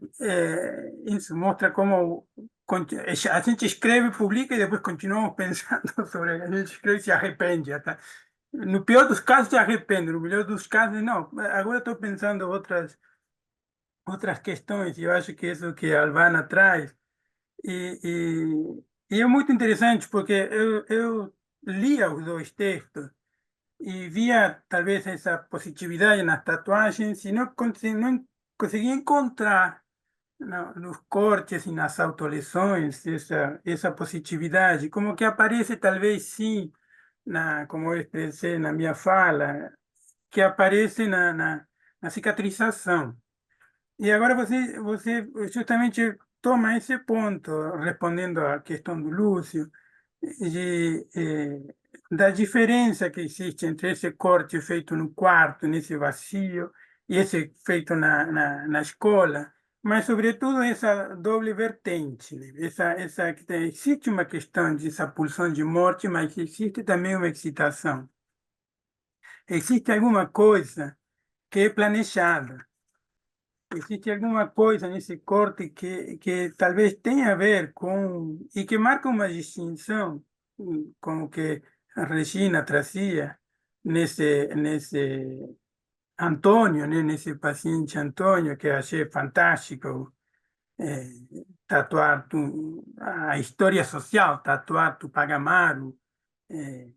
isso mostra como a gente escreve, publica e depois continuamos pensando sobre. A gente escreve e se arrepende. Tá? No pior dos casos, se arrepende. No melhor dos casos, não. Agora estou pensando outras questões. E eu acho que isso que a Albana traz. E é muito interessante, porque eu lia os dois textos e via talvez essa positividade nas tatuagens e não conseguia encontrar nos cortes e nas autolesões essa positividade, como que aparece talvez sim, como eu expressei na minha fala, que aparece na cicatrização. E agora você justamente toma esse ponto, respondendo à questão do Lúcio, da diferença que existe entre esse corte feito no quarto, nesse vazio, e esse feito na escola, mas, sobretudo, essa doble vertente, né? Existe uma questão dessa pulsão de morte, mas existe também uma excitação. Existe alguma coisa que é planejada. Existe alguma coisa nesse corte que talvez tenha a ver com, e que marca uma distinção com o que a Regina trazia nesse Antônio, né? Nesse paciente Antônio, que achei fantástico, eh, tatuar a história social, tatuar Tupac Amaru, eh,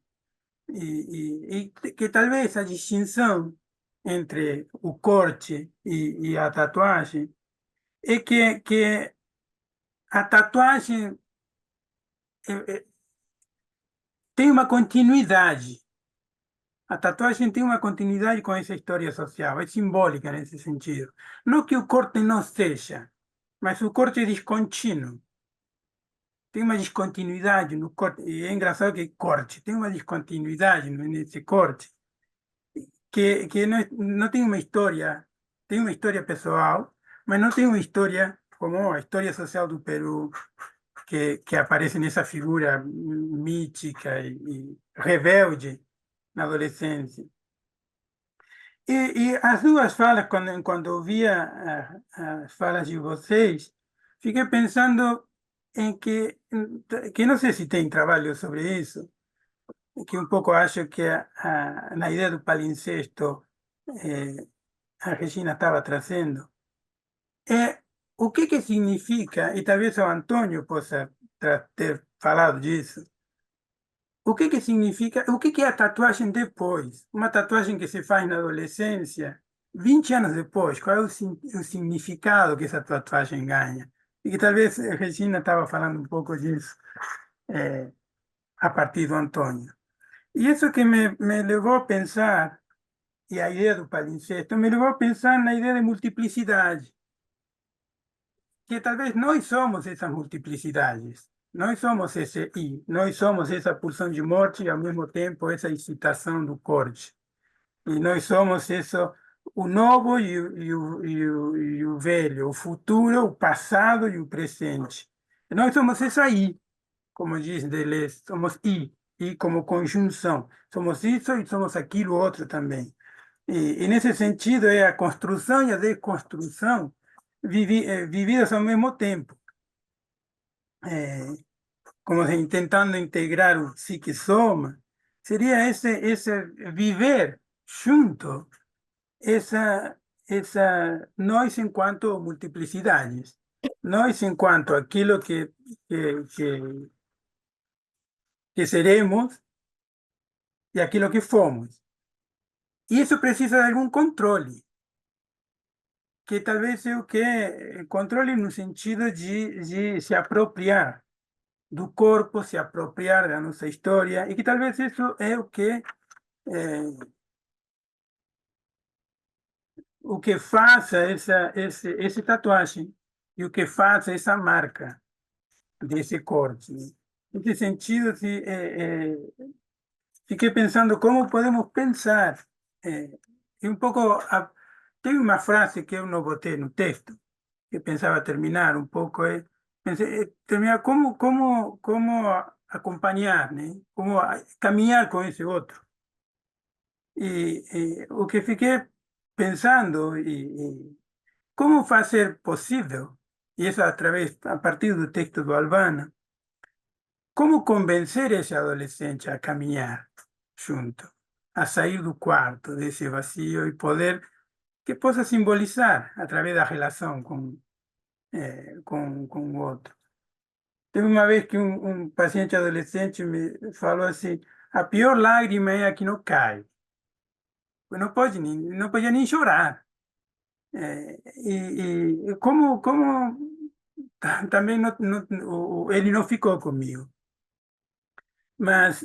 e que talvez a distinção entre o corte e a tatuagem é que a tatuagem tem uma continuidade. A tatuagem tem uma continuidade com essa história social, é simbólica nesse sentido. Não que o corte não seja, mas o corte é descontínuo. Tem uma descontinuidade no corte. E é engraçado que corte, tem uma descontinuidade nesse corte, que não tem uma história pessoal, mas não tem uma história como a história social do Peru, que aparece nessa figura mítica e rebelde na adolescência. E as duas falas, quando ouvia as falas de vocês, fiquei pensando em que não sei se tem trabalho sobre isso, que um pouco acho que na ideia do palincesto a Regina estava trazendo, é o que significa, e talvez o Antônio possa ter falado disso, o que significa, o que é a tatuagem depois? Uma tatuagem que se faz na adolescência, 20 anos depois, qual é o significado que essa tatuagem ganha? E que talvez a Regina estava falando um pouco disso a partir do Antônio. E isso que me levou a pensar, e a ideia do palincesto, me levou a pensar na ideia de multiplicidade, que talvez nós somos essas multiplicidades. Nós somos esse I, nós somos essa pulsão de morte e, ao mesmo tempo, essa excitação do corte. E nós somos isso, o novo e o velho, o futuro, o passado e o presente. E nós somos isso aí, como diz Deleuze, somos I como conjunção. Somos isso e somos aquilo outro também. E nesse sentido, é a construção e a desconstrução vividas ao mesmo tempo. Como tentando integrar o psique-soma, seria esse viver junto, essa nós enquanto multiplicidades, nós enquanto aquilo que seremos e aquilo que fomos. E isso precisa de algum controle, que talvez é o que controle no sentido de se apropriar do corpo, se apropriar da nossa história, e que talvez isso é o que faça esse tatuagem e o que faça essa marca desse corte. Nesse sentido, fiquei pensando como podemos pensar. E um pouco, tem uma frase que eu não botei no texto, que pensava terminar um pouco, pensei, terminar como acompanhar, né? Como caminhar com esse outro. O que fiquei pensando, como fazer possível e isso a partir do texto do Albana, como convencer esse adolescente a caminhar junto, a sair do quarto, desse vazio, e poder, que possa simbolizar através da relação com o outro. Teve uma vez que um paciente adolescente me falou assim, a pior lágrima é a que não cai. Não pode nem, não podia nem chorar. E como também ele não ficou comigo. Mas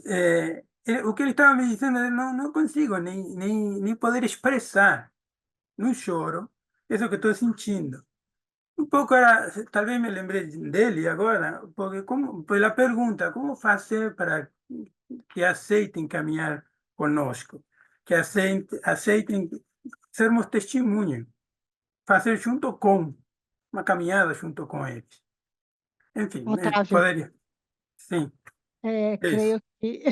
o que ele estava me dizendo, não consigo nem poder expressar no choro isso que estou sentindo. Um pouco era, talvez me lembrei dele agora, porque pela pergunta, como fazer para que aceitem caminhar conosco, que aceitem sermos testemunhas, fazer junto com, uma caminhada junto com eles. Enfim,
Otávio,
poderia, sim, isso.
creio que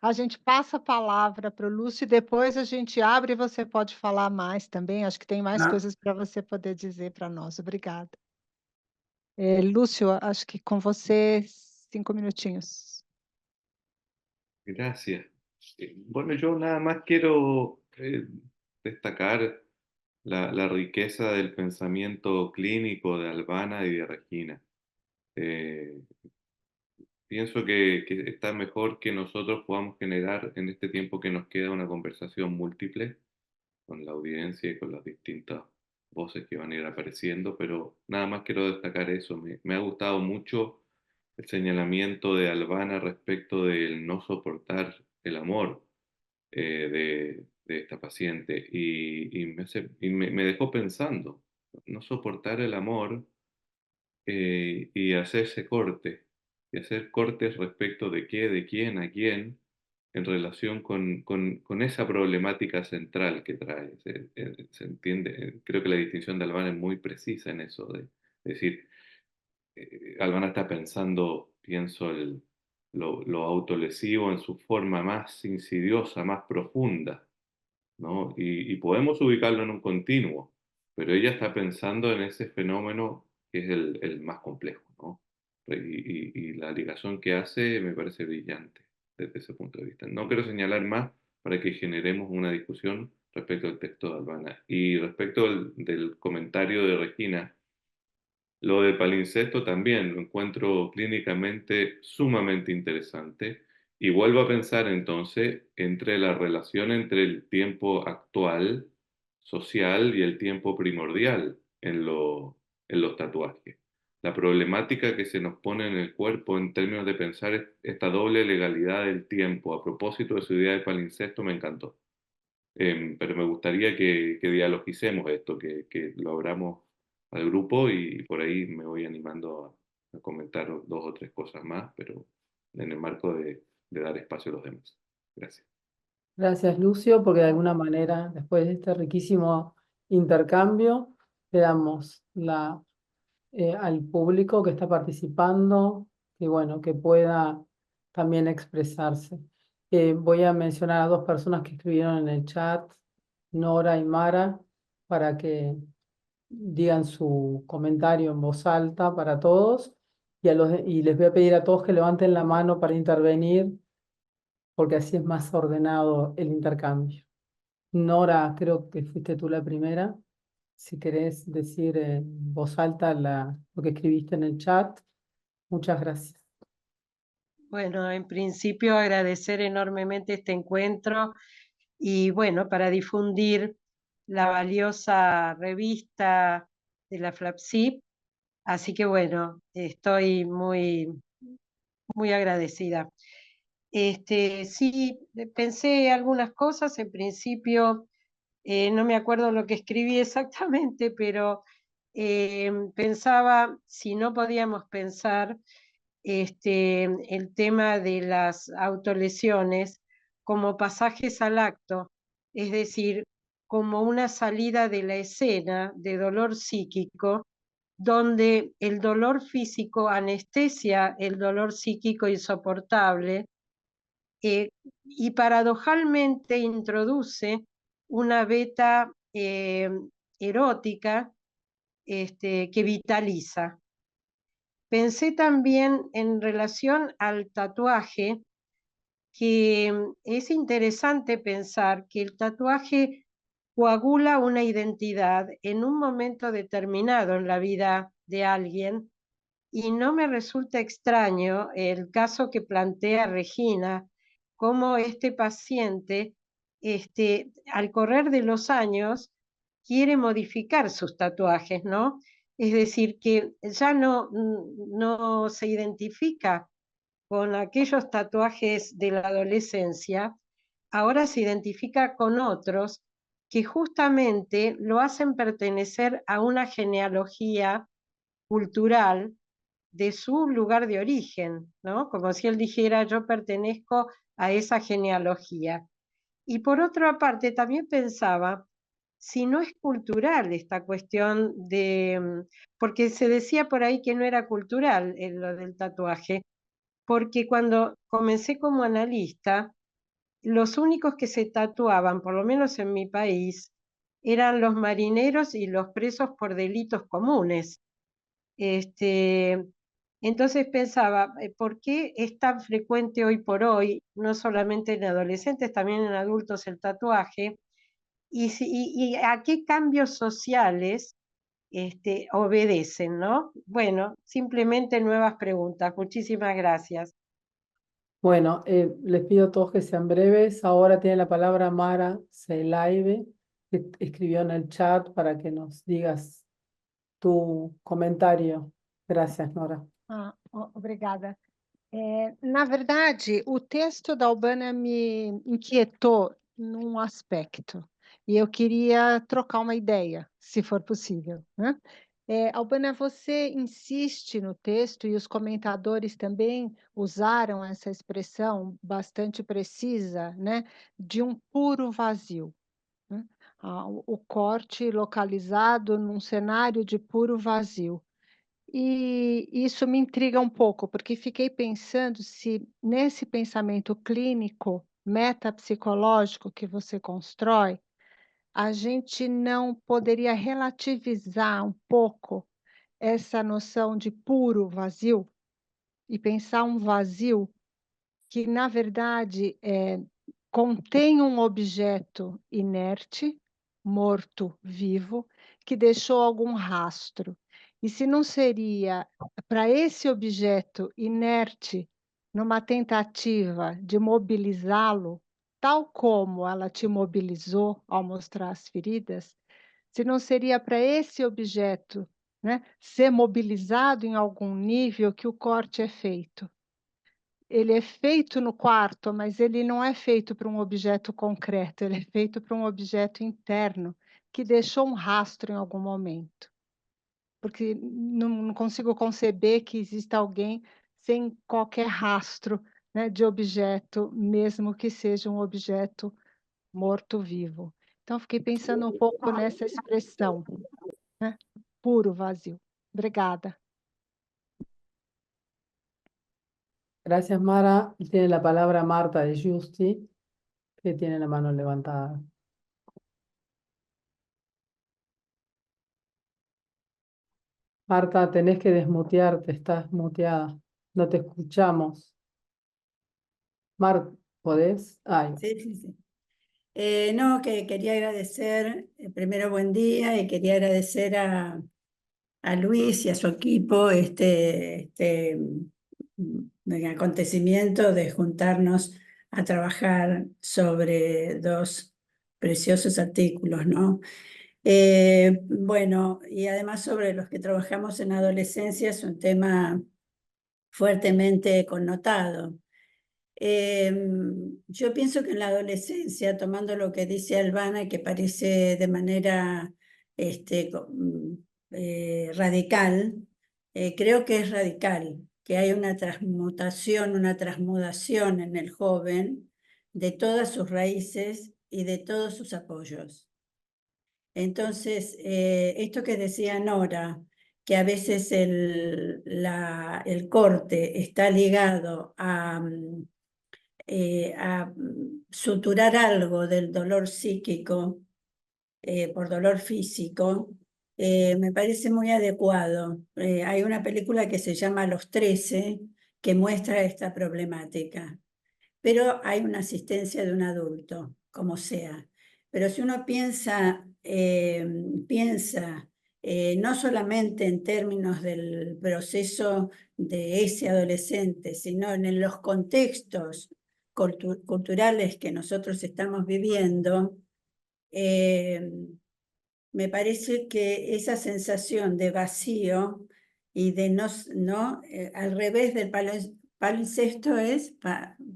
a gente passa a palavra para o Lúcio e depois a gente abre e você pode falar mais também. Acho que tem mais
Não?
coisas para você poder dizer para nós. Obrigada. Lúcio, acho que com você, 5 minutinhos.
Gracias. Bueno, yo nada más quiero destacar la riqueza del pensamiento clínico de Albana y de Regina. Eh, Pienso que está mejor que nosotros podamos generar en este tiempo que nos queda una conversación múltiple con la audiencia y con las distintas voces que van a ir apareciendo, pero nada más quiero destacar eso. Me ha gustado mucho el señalamiento de Albana respecto del no soportar el amor de esta paciente y me dejó pensando, no soportar el amor y hacerse corte, y hacer cortes respecto de qué, de quién, a quién, en relación con esa problemática central que trae. Se entiende, creo que la distinción de Albana es muy precisa en eso, de decir, Albana está pensando, pienso, lo autolesivo en su forma más insidiosa, más profunda, ¿no? Y podemos ubicarlo en un continuo, pero ella está pensando en ese fenómeno que es el más complejo, ¿no? Y la ligación que hace me parece brillante desde ese punto de vista. No quiero señalar más para que generemos una discusión respecto al texto de Albana. Y respecto del comentario de Regina, lo de palincesto también lo encuentro clínicamente sumamente interesante y vuelvo a pensar entonces entre la relación entre el tiempo actual social y el tiempo primordial en los tatuajes. La problemática que se nos pone en el cuerpo en términos de pensar esta doble legalidad del tiempo. A propósito de su idea de palincesto me encantó. Pero me gustaría que dialogicemos esto, que lo abramos al grupo y por ahí me voy animando a comentar dos o tres cosas más, pero en el marco de dar espacio a los demás. Gracias.
Gracias, Lucio, porque de alguna manera, después de este riquísimo intercambio, le damos al público que está participando, que bueno, que pueda también expresarse. Voy a mencionar a dos personas que escribieron en el chat, Nora y Mara, para que digan su comentario en voz alta para todos, y les voy a pedir a todos que levanten la mano para intervenir, porque así es más ordenado el intercambio. Nora, creo que fuiste tú la primera. Si querés decir en voz alta lo que escribiste en el chat, muchas gracias.
Bueno, en principio agradecer enormemente este encuentro y bueno, para difundir la valiosa revista de la FLAPSIP. Así que bueno, estoy muy agradecida. Sí, pensé algunas cosas, en principio no me acuerdo lo que escribí exactamente, pero pensaba si no podíamos pensar el tema de las autolesiones como pasajes al acto, es decir, como una salida de la escena de dolor psíquico, donde el dolor físico anestesia el dolor psíquico insoportable y paradojalmente introduce una beta erótica que vitaliza. Pensé también en relación al tatuaje, que es interesante pensar que el tatuaje coagula una identidad en un momento determinado en la vida de alguien, y no me resulta extraño el caso que plantea Regina, cómo este paciente, al correr de los años, quiere modificar sus tatuajes, ¿no? Es decir, que ya no se identifica con aquellos tatuajes de la adolescencia, ahora se identifica con otros que justamente lo hacen pertenecer a una genealogía cultural de su lugar de origen, ¿no? Como si él dijera, yo pertenezco a esa genealogía. Y por otra parte, también pensaba, si no es cultural esta cuestión de, porque se decía por ahí que no era cultural lo del tatuaje, porque cuando comencé como analista, los únicos que se tatuaban, por lo menos en mi país, eran los marineros y los presos por delitos comunes. Entonces pensaba, ¿por qué es tan frecuente hoy por hoy, no solamente en adolescentes, también en adultos, el tatuaje? Y a qué cambios sociales obedecen, ¿no? Bueno, simplemente nuevas preguntas. Muchísimas gracias.
Bueno, les pido a todos que sean breves. Ahora tiene la palabra Mara Selaive, que escribió en el chat para que nos digas tu comentario. Gracias, Nora.
Obrigada. Na verdade, o texto da Albana me inquietou num aspecto, e eu queria trocar uma ideia, se for possível, né? Albana, você insiste no texto, e os comentadores também usaram essa expressão bastante precisa, né, de um puro vazio, né? O corte localizado num cenário de puro vazio. E isso me intriga um pouco, porque fiquei pensando se nesse pensamento clínico, metapsicológico que você constrói, a gente não poderia relativizar um pouco essa noção de puro vazio e pensar um vazio que, na verdade, contém um objeto inerte, morto, vivo, que deixou algum rastro. E se não seria para esse objeto inerte, numa tentativa de mobilizá-lo, tal como ela te mobilizou ao mostrar as feridas, se não seria para esse objeto, né, ser mobilizado em algum nível que o corte é feito. Ele é feito no quarto, mas ele não é feito para um objeto concreto, ele é feito para um objeto interno, que deixou um rastro em algum momento. Porque não consigo conceber que exista alguém sem qualquer rastro, né, de objeto, mesmo que seja um objeto morto-vivo. Então, fiquei pensando um pouco nessa expressão, né? Puro vazio. Obrigada.
Gracias, Mara. Tiene la palabra Marta de Justi, que tiene la mano levantada. Marta, tenés que desmutearte, estás muteada. No te escuchamos. Marta, ¿podés? Ay,
Sí, sí, sí. No, que quería agradecer, primero buen día, y quería agradecer a Luis y a su equipo acontecimiento de juntarnos a trabajar sobre dos preciosos artículos, ¿no? Bueno, y además sobre los que trabajamos en adolescencia, es un tema fuertemente connotado. Yo pienso que en la adolescencia, tomando lo que dice Albana, que parece de manera radical, creo que es radical, que hay una transmutación, una transmudación en el joven de todas sus raíces y de todos sus apoyos. Entonces, esto que decía Nora, que a veces el corte está ligado a suturar algo del dolor psíquico por dolor físico, me parece muy adecuado. Hay una película que se llama Los 13 que muestra esta problemática, pero hay una asistencia de un adulto, como sea. Pero si uno piensa no solamente en términos del proceso de ese adolescente, sino en los contextos culturales que nosotros estamos viviendo, me parece que esa sensación de vacío y de al revés del palincesto es,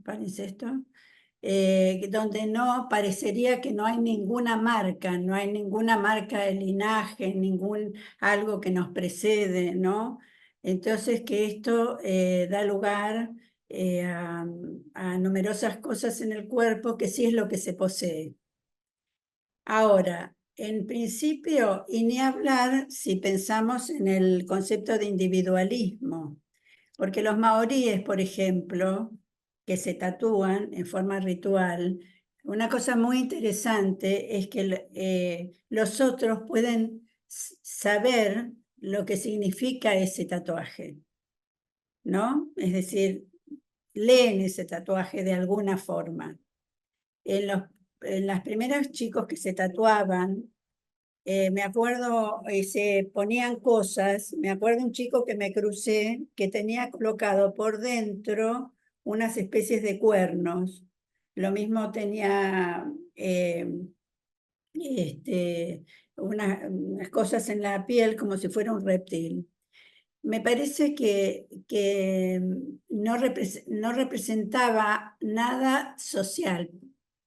palincesto, donde no parecería que no hay ninguna marca de linaje, algo que nos precede, ¿no? Entonces que esto da lugar a numerosas cosas en el cuerpo que sí es lo que se posee. Ahora, en principio, y ni hablar si pensamos en el concepto de individualismo, porque los maoríes, por ejemplo, que se tatúan en forma ritual, una cosa muy interesante es que los otros pueden saber lo que significa ese tatuaje, ¿no? Es decir, leen ese tatuaje de alguna forma. En las primeras chicos que se tatuaban, me acuerdo, se ponían cosas, me acuerdo un chico que me crucé que tenía colocado por dentro unas especies de cuernos. Lo mismo tenía unas cosas en la piel como si fuera un reptil. Me parece que no representaba nada social,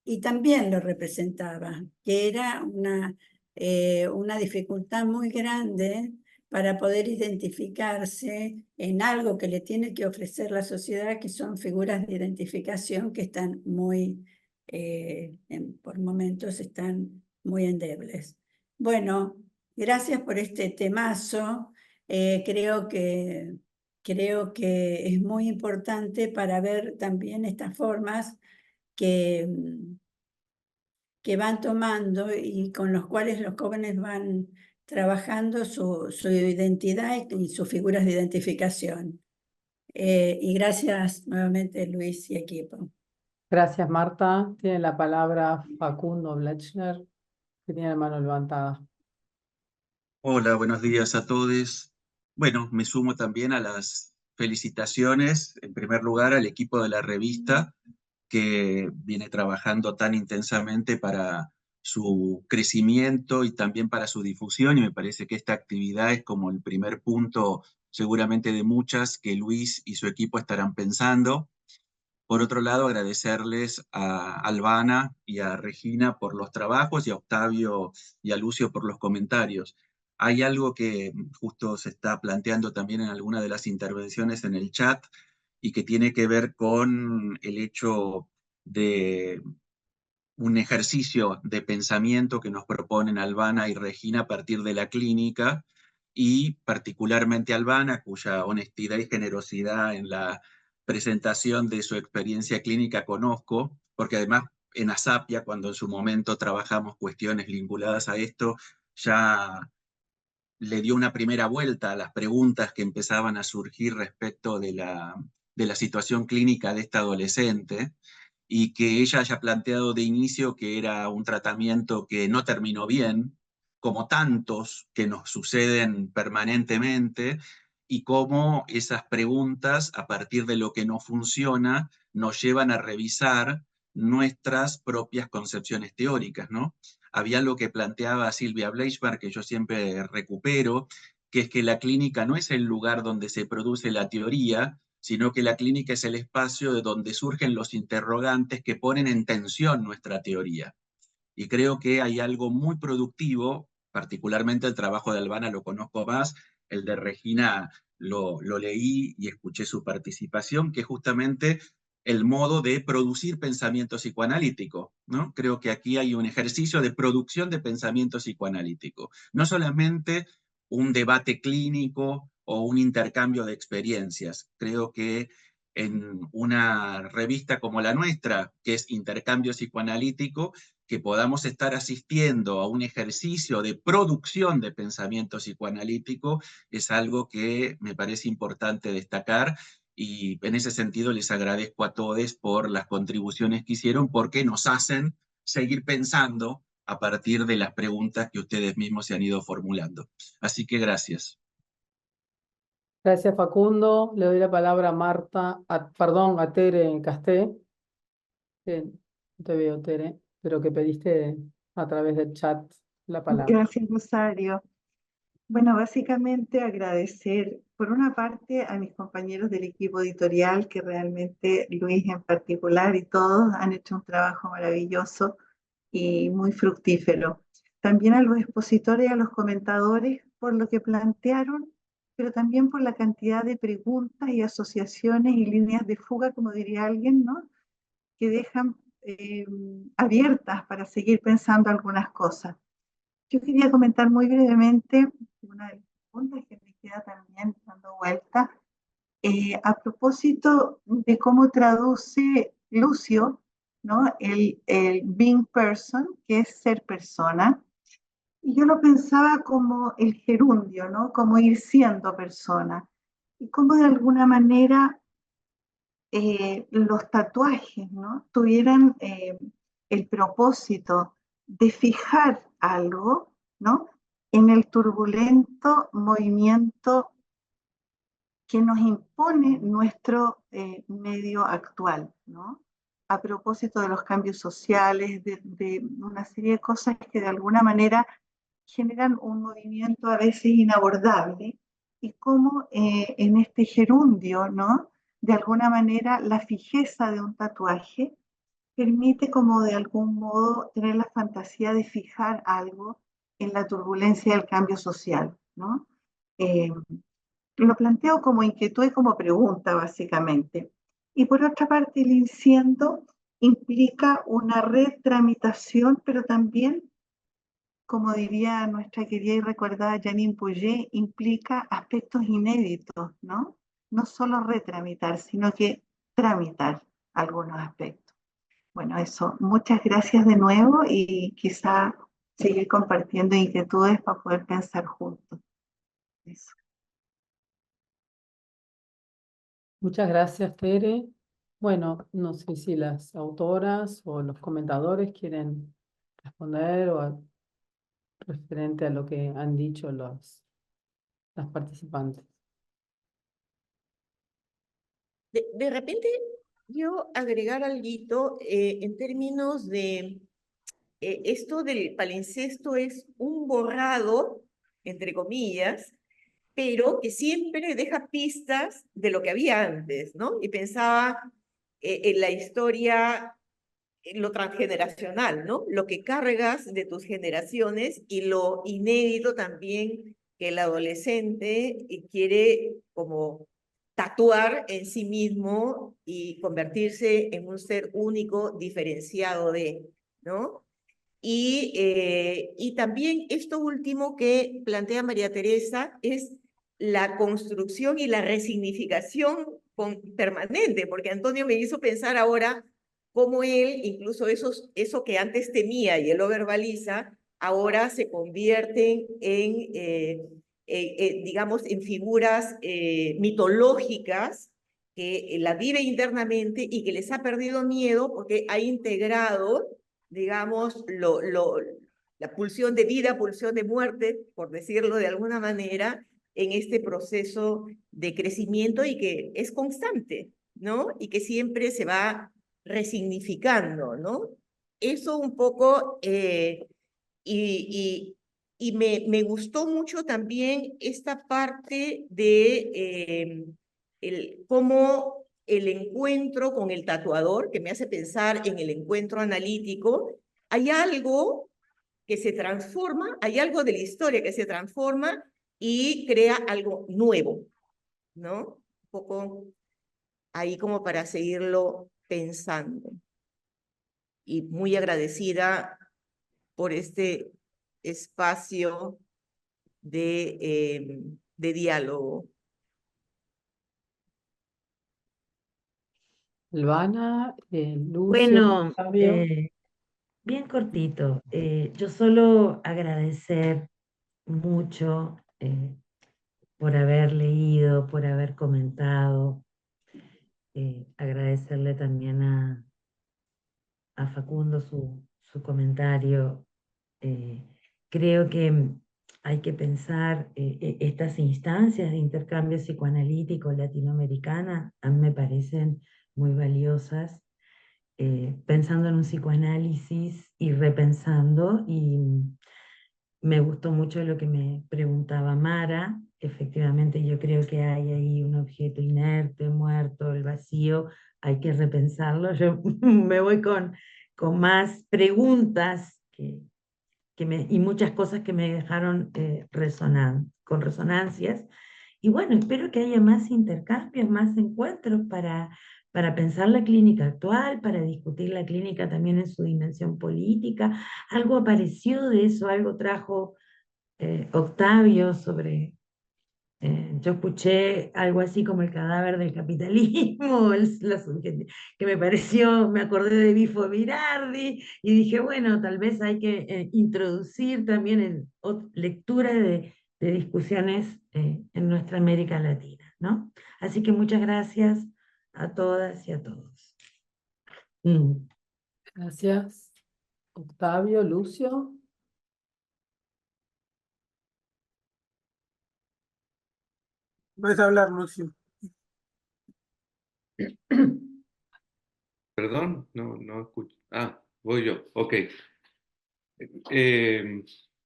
y también lo representaba, que era una dificultad muy grande para poder identificarse en algo que le tiene que ofrecer la sociedad, que son figuras de identificación que están por momentos están muy endebles. Bueno, gracias por este temazo. Creo que es muy importante para ver también estas formas que van tomando y con los cuales los jóvenes van trabajando su identidad y sus figuras de identificación. Y gracias nuevamente, Luis y equipo.
Gracias, Marta. Tiene la palabra Facundo Blechner, que tiene la mano levantada.
Hola, buenos días a todos. Bueno, me sumo también a las felicitaciones, en primer lugar, al equipo de la revista que viene trabajando tan intensamente para su crecimiento y también para su difusión, y me parece que esta actividad es como el primer punto, seguramente de muchas, que Luis y su equipo estarán pensando. Por otro lado, agradecerles a Albana y a Regina por los trabajos y a Octavio y a Lucio por los comentarios. Hay algo que justo se está planteando también en alguna de las intervenciones en el chat y que tiene que ver con el hecho de un ejercicio de pensamiento que nos proponen Albana y Regina a partir de la clínica, y particularmente Albana, cuya honestidad y generosidad en la presentación de su experiencia clínica conozco, porque además en Asapia, cuando en su momento trabajamos cuestiones vinculadas a esto, ya le dio una primera vuelta a las preguntas que empezaban a surgir respecto de la situación clínica de esta adolescente, y que ella haya planteado de inicio que era un tratamiento que no terminó bien, como tantos que nos suceden permanentemente, y cómo esas preguntas, a partir de lo que no funciona, nos llevan a revisar nuestras propias concepciones teóricas, ¿no? Había lo que planteaba Silvia Bleichberg, que yo siempre recupero, que es que la clínica no es el lugar donde se produce la teoría, sino que la clínica es el espacio de donde surgen los interrogantes que ponen en tensión nuestra teoría. Y creo que hay algo muy productivo, particularmente el trabajo de Albana lo conozco más, el de Regina lo leí y escuché su participación, que es justamente el modo de producir pensamiento psicoanalítico, ¿no? Creo que aquí hay un ejercicio de producción de pensamiento psicoanalítico, no solamente un debate clínico o un intercambio de experiencias. Creo que en una revista como la nuestra, que es Intercambio Psicoanalítico, que podamos estar asistiendo a un ejercicio de producción de pensamiento psicoanalítico es algo que me parece importante destacar, y en ese sentido les agradezco a todos por las contribuciones que hicieron, porque nos hacen seguir pensando a partir de las preguntas que ustedes mismos se han ido formulando. Así que gracias.
Gracias, Facundo. Le doy la palabra a Marta, perdón, a Tere Casté. No te veo, Tere, pero que pediste a través del chat la palabra.
Gracias, Rosario. Bueno, básicamente agradecer, por una parte, a mis compañeros del equipo editorial, que realmente Luis en particular y todos han hecho un trabajo maravilloso y muy fructífero. También a los expositores y a los comentadores por lo que plantearon, pero también por la cantidad de preguntas y asociaciones y líneas de fuga, como diría alguien, ¿no?, que dejan abiertas para seguir pensando algunas cosas. Yo quería comentar muy brevemente una de las preguntas que me queda también dando vuelta, a propósito de cómo traduce Lucio, ¿no?, el being person, que es ser persona. Y yo lo pensaba como el gerundio, ¿no?, como ir siendo persona. Y cómo de alguna manera los tatuajes, ¿no?, tuvieran el propósito de fijar algo, ¿no?, en el turbulento movimiento que nos impone nuestro medio actual, ¿no? A propósito de los cambios sociales, de una serie de cosas que de alguna manera generan un movimiento a veces inabordable, y cómo en este gerundio, ¿no?, de alguna manera la fijeza de un tatuaje permite como de algún modo tener la fantasía de fijar algo en la turbulencia del cambio social, ¿no? Lo planteo como inquietud y como pregunta, básicamente. Y por otra parte, el insiendo implica una retramitación, pero también, como diría nuestra querida y recordada Janine Pouget, implica aspectos inéditos, ¿no? No solo retramitar, sino que tramitar algunos aspectos. Bueno, eso. Muchas gracias de nuevo, y quizá seguir compartiendo inquietudes para poder pensar juntos. Eso.
Muchas gracias, Tere. Bueno, no sé si las autoras o los comentadores quieren responder referente a lo que han dicho las participantes.
De repente, yo agregar algo en términos de esto del palincesto es un borrado, entre comillas, pero que siempre deja pistas de lo que había antes, ¿no? Y pensaba en la historia, en lo transgeneracional, ¿no? Lo que cargas de tus generaciones y lo inédito también que el adolescente quiere como tatuar en sí mismo y convertirse en un ser único, diferenciado de, ¿no? Y también esto último que plantea María Teresa es la construcción y la resignificación permanente, porque Antonio me hizo pensar ahora cómo él, incluso eso que antes temía y él lo verbaliza, ahora se convierten digamos, en figuras mitológicas que la vive internamente y que les ha perdido miedo porque ha integrado, digamos, la pulsión de vida, pulsión de muerte, por decirlo de alguna manera, en este proceso de crecimiento y que es constante, ¿no? Y que siempre se va resignificando, ¿no? Eso un poco, y me gustó mucho también esta parte de cómo el encuentro con el tatuador, que me hace pensar en el encuentro analítico, hay algo que se transforma, hay algo de la historia que se transforma y crea algo nuevo, ¿no? Un poco ahí como para seguirlo pensando. Y muy agradecida por este espacio de diálogo.
Silvana, Lucio,
Bueno,
Fabio.
Bien cortito. Yo solo agradecer mucho por haber leído, por haber comentado. Agradecerle también a Facundo su comentario. Creo que hay que pensar estas instancias de intercambio psicoanalítico latinoamericana, a mí me parecen muy valiosas, pensando en un psicoanálisis y repensando, y me gustó mucho lo que me preguntaba Mara. Efectivamente, yo creo que hay ahí un objeto inerte, muerto, el vacío, hay que repensarlo. Yo me voy con más preguntas y muchas cosas que me dejaron con resonancias. Y bueno, espero que haya más intercambios, más encuentros para pensar la clínica actual, para discutir la clínica también en su dimensión política. Algo apareció de eso, algo trajo Octavio sobre yo escuché algo así como el cadáver del capitalismo, que me pareció, me acordé de Bifo Virardi y dije, bueno, tal vez hay que introducir también lectura de discusiones en nuestra América Latina, ¿no? Así que muchas gracias a todas y a todos.
Gracias. Octavio, Lucio.
Puedes hablar, Lucio.
Perdón, no escucho. Ah, voy yo. Ok.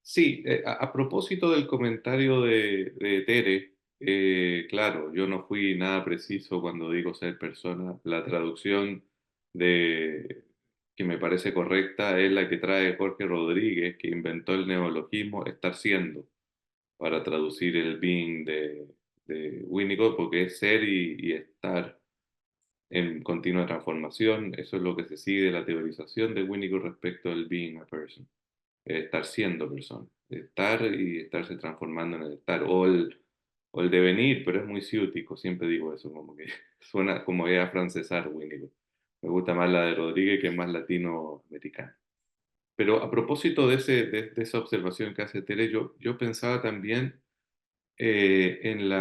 Sí, a propósito del comentario de Tere, claro, yo no fui nada preciso cuando digo ser persona. La traducción que me parece correcta es la que trae Jorge Rodríguez, que inventó el neologismo estar siendo, para traducir el being de Winnicott, porque es ser y estar en continua transformación. Eso es lo que se sigue de la teorización de Winnicott respecto al being a person, estar siendo persona, estar y estarse transformando en el estar, o el devenir, pero es muy ciútico, siempre digo eso, como que suena como a francesar Winnicott. Me gusta más la de Rodríguez, que es más latinoamericana. Pero a propósito de esa observación que hace Tere, yo pensaba también en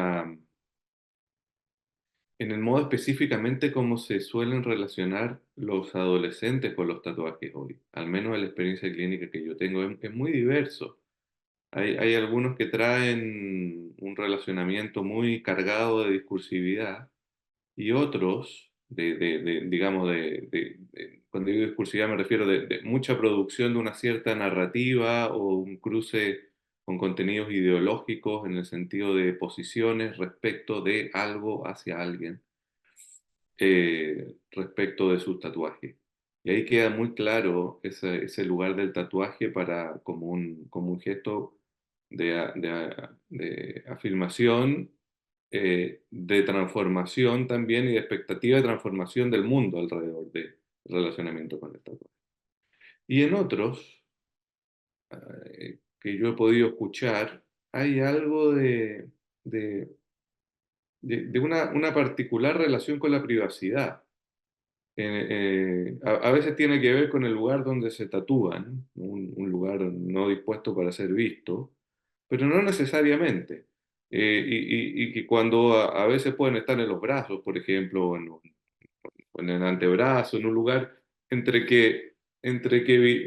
en el modo específicamente cómo se suelen relacionar los adolescentes con los tatuajes hoy. Al menos en la experiencia clínica que yo tengo, es muy diverso. Hay algunos que traen un relacionamiento muy cargado de discursividad y otros, digamos, cuando digo discursividad me refiero de mucha producción de una cierta narrativa o un cruce con contenidos ideológicos en el sentido de posiciones respecto de algo hacia alguien, respecto de sus tatuajes. Y ahí queda muy claro ese lugar del tatuaje como un gesto de afirmación, de transformación también y de expectativa de transformación del mundo alrededor del relacionamiento con el tatuaje. Y en otros, que yo he podido escuchar, hay algo de una particular relación con la privacidad. A veces tiene que ver con el lugar donde se tatúan, ¿no? Un lugar no dispuesto para ser visto, pero no necesariamente. Y que cuando a veces pueden estar en los brazos, por ejemplo, o en el antebrazo, en un lugar entre que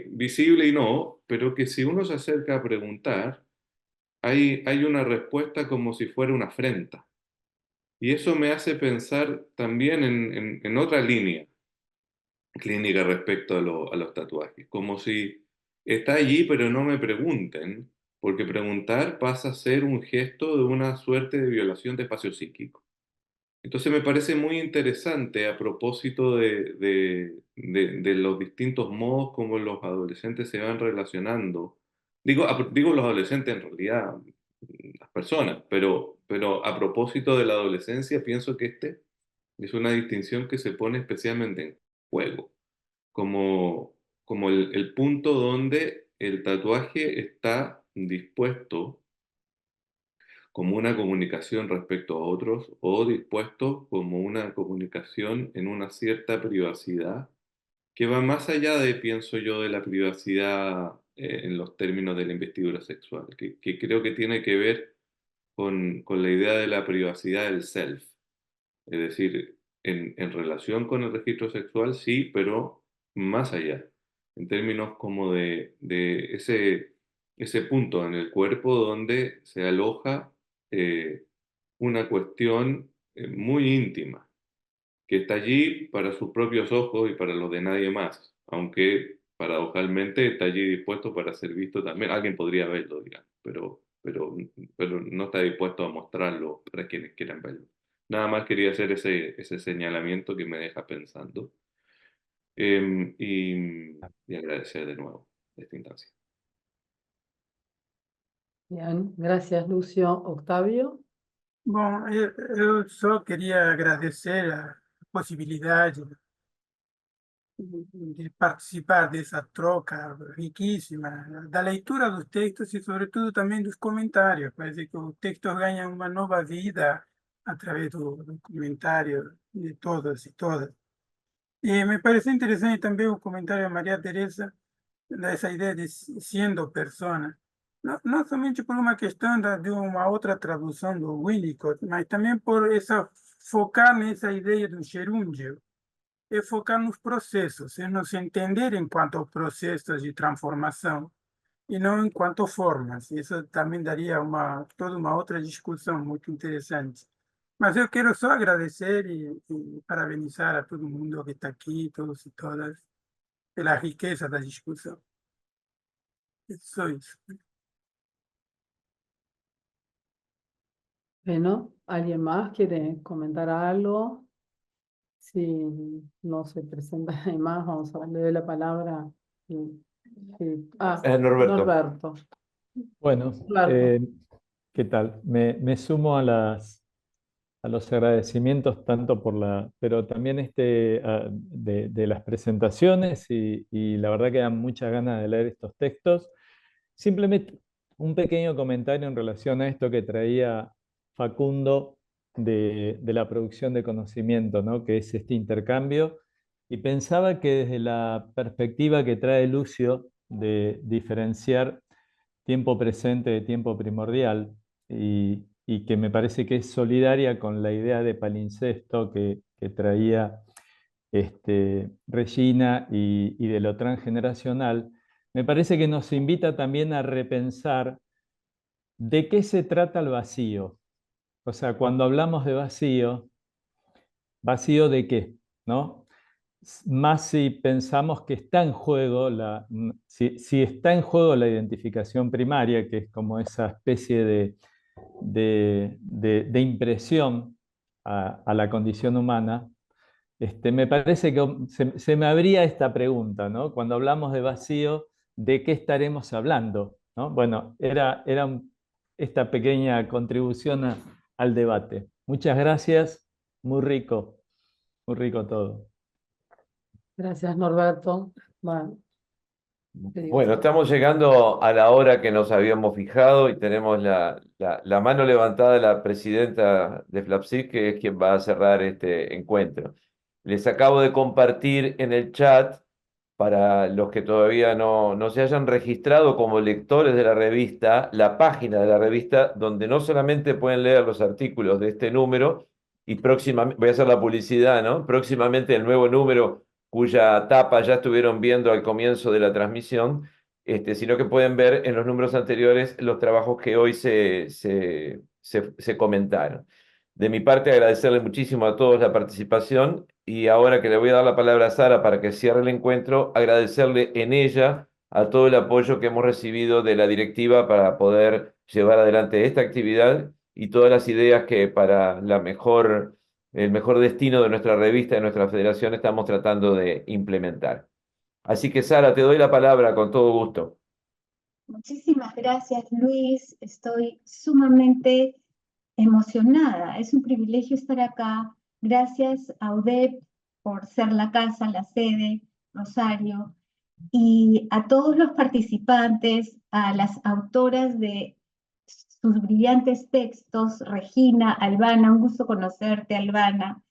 visible y no, pero que si uno se acerca a preguntar, hay una respuesta como si fuera una afrenta. Y eso me hace pensar también en otra línea clínica respecto a los tatuajes, como si está allí pero no me pregunten, porque preguntar pasa a ser un gesto de una suerte de violación de espacio psíquico. Entonces me parece muy interesante a propósito de los distintos modos como los adolescentes se van relacionando. Digo los adolescentes en realidad, las personas, pero a propósito de la adolescencia pienso que es una distinción que se pone especialmente en juego como el punto donde el tatuaje está dispuesto como una comunicación respecto a otros o dispuesto como una comunicación en una cierta privacidad que va más allá de, pienso yo, de la privacidad en los términos de la investidura sexual, que creo que tiene que ver con la idea de la privacidad del self. Es decir, en relación con el registro sexual, sí, pero más allá, en términos como de ese punto en el cuerpo donde se aloja una cuestión muy íntima, que está allí para sus propios ojos y para los de nadie más, aunque paradojalmente está allí dispuesto para ser visto también. Alguien podría verlo, digamos, pero no está dispuesto a mostrarlo para quienes quieran verlo. Nada más quería hacer ese señalamiento que me deja pensando y agradecer de nuevo esta instancia.
Bien, gracias Lucio. Octavio.
Bom, eu só queria agradecer a possibilidade de participar dessa troca riquíssima, da leitura dos textos e, sobretudo, também dos comentários. Parece que os textos ganham uma nova vida através do comentário de todos e todas. E me pareceu interessante também o comentário da Maria Teresa, dessa ideia de sendo persona. Não somente por uma questão de uma outra tradução do Winnicott, mas também por focar nessa ideia do gerúndio, e focar nos processos, e nos entender enquanto processos de transformação, e não enquanto formas. Isso também daria toda uma outra discussão muito interessante. Mas eu quero só agradecer e parabenizar a todo mundo que está aqui, todos e todas, pela riqueza da discussão. Só isso.
Bueno, ¿alguien más quiere comentar algo? Si no se presenta nadie más, vamos a darle la palabra.
Norberto.
Norberto.
Bueno,
Norberto.
¿qué tal? Me sumo a los agradecimientos tanto pero también de las presentaciones y la verdad que dan muchas ganas de leer estos textos. Simplemente un pequeño comentario en relación a esto que traía Facundo de la producción de conocimiento, ¿no? Que es este intercambio. Y pensaba que desde la perspectiva que trae Lucio de diferenciar tiempo presente de tiempo primordial y que me parece que es solidaria con la idea de palincesto que traía Regina y de lo transgeneracional, me parece que nos invita también a repensar de qué se trata el vacío. O sea, cuando hablamos de vacío, ¿vacío de qué? ¿No? Más si pensamos que está en juego, si está en juego la identificación primaria, que es como esa especie de impresión a la condición humana, me parece que se me abría esta pregunta, ¿no? Cuando hablamos de vacío, ¿de qué estaremos hablando? ¿No? Bueno, era esta pequeña contribución al debate. Muchas gracias, muy rico todo.
Gracias, Norberto.
Bueno, estamos llegando a la hora que nos habíamos fijado y tenemos la mano levantada de la presidenta de FLAPSIC, que es quien va a cerrar este encuentro. Les acabo de compartir en el chat, para los que todavía no se hayan registrado como lectores de la revista, la página de la revista donde no solamente pueden leer los artículos de este número, y próximamente, voy a hacer la publicidad, ¿no? Próximamente el nuevo número, cuya tapa ya estuvieron viendo al comienzo de la transmisión, sino que pueden ver en los números anteriores los trabajos que hoy se comentaron. De mi parte, agradecerle muchísimo a todos la participación y ahora que le voy a dar la palabra a Sara para que cierre el encuentro, agradecerle en ella a todo el apoyo que hemos recibido de la directiva para poder llevar adelante esta actividad y todas las ideas que para el mejor destino de nuestra revista, de nuestra federación, estamos tratando de implementar. Así que Sara, te doy la palabra con todo gusto.
Muchísimas gracias, Luis. Estoy sumamente emocionada. Es un privilegio estar acá. Gracias a UDEP por ser la casa, la sede, Rosario, y a todos los participantes, a las autoras de sus brillantes textos, Regina, Albana, un gusto conocerte, Albana.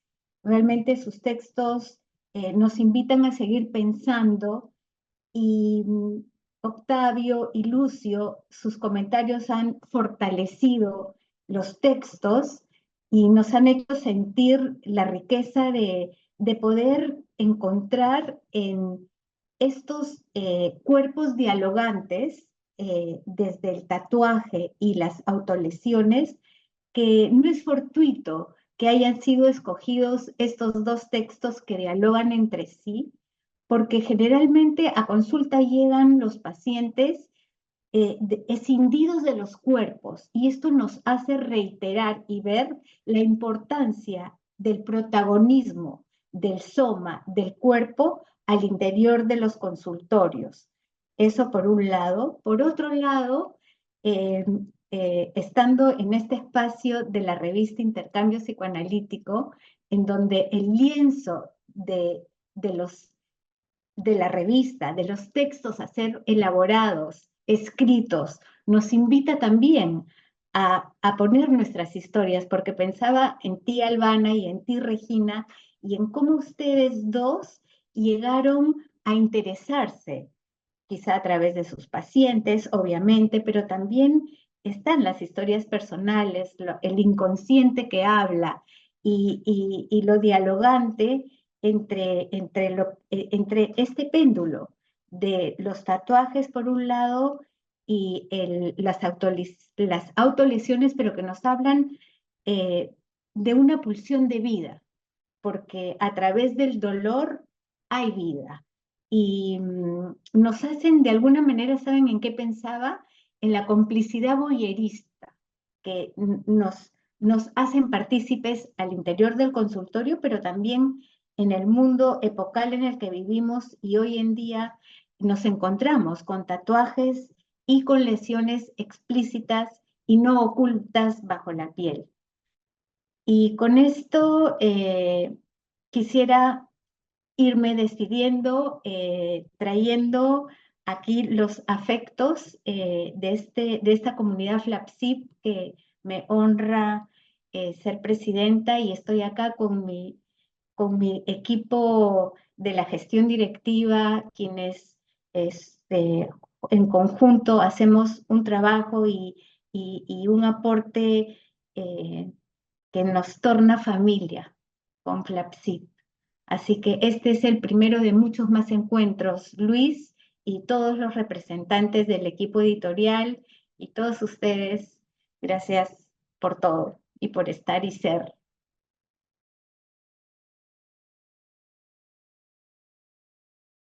Realmente sus textos nos invitan a seguir pensando y Octavio y Lucio, sus comentarios han fortalecido los textos y nos han hecho sentir la riqueza de poder encontrar en estos cuerpos dialogantes, desde el tatuaje y las autolesiones, que no es fortuito que hayan sido escogidos estos dos textos que dialogan entre sí, porque generalmente a consulta llegan los pacientes escindidos de los cuerpos, y esto nos hace reiterar y ver la importancia del protagonismo del soma, del cuerpo, al interior de los consultorios. Eso por un lado. Por otro lado, estando en este espacio de la revista Intercambio Psicoanalítico, en donde el lienzo de la revista, de los textos a ser elaborados, escritos, nos invita también a poner nuestras historias, porque pensaba en ti, Albana, y en ti, Regina, y en cómo ustedes dos llegaron a interesarse, quizá a través de sus pacientes, obviamente, pero también están las historias personales, el inconsciente que habla y lo dialogante entre este péndulo de los tatuajes por un lado y las autolesiones, pero que nos hablan de una pulsión de vida, porque a través del dolor hay vida. Y nos hacen, de alguna manera, ¿saben en qué pensaba? En la complicidad voyerista, que nos hacen partícipes al interior del consultorio, pero también en el mundo epocal en el que vivimos, y hoy en día nos encontramos con tatuajes y con lesiones explícitas y no ocultas bajo la piel. Y con esto quisiera irme despidiendo, trayendo aquí los afectos de esta comunidad FLAPSIP, que me honra ser presidenta, y estoy acá con mi equipo de la gestión directiva, quienes en conjunto hacemos un trabajo y un aporte que nos torna familia con FLAPSIP. Así que este es el primero de muchos más encuentros. Luis y todos los representantes del equipo editorial y todos ustedes, gracias por todo y por estar y ser.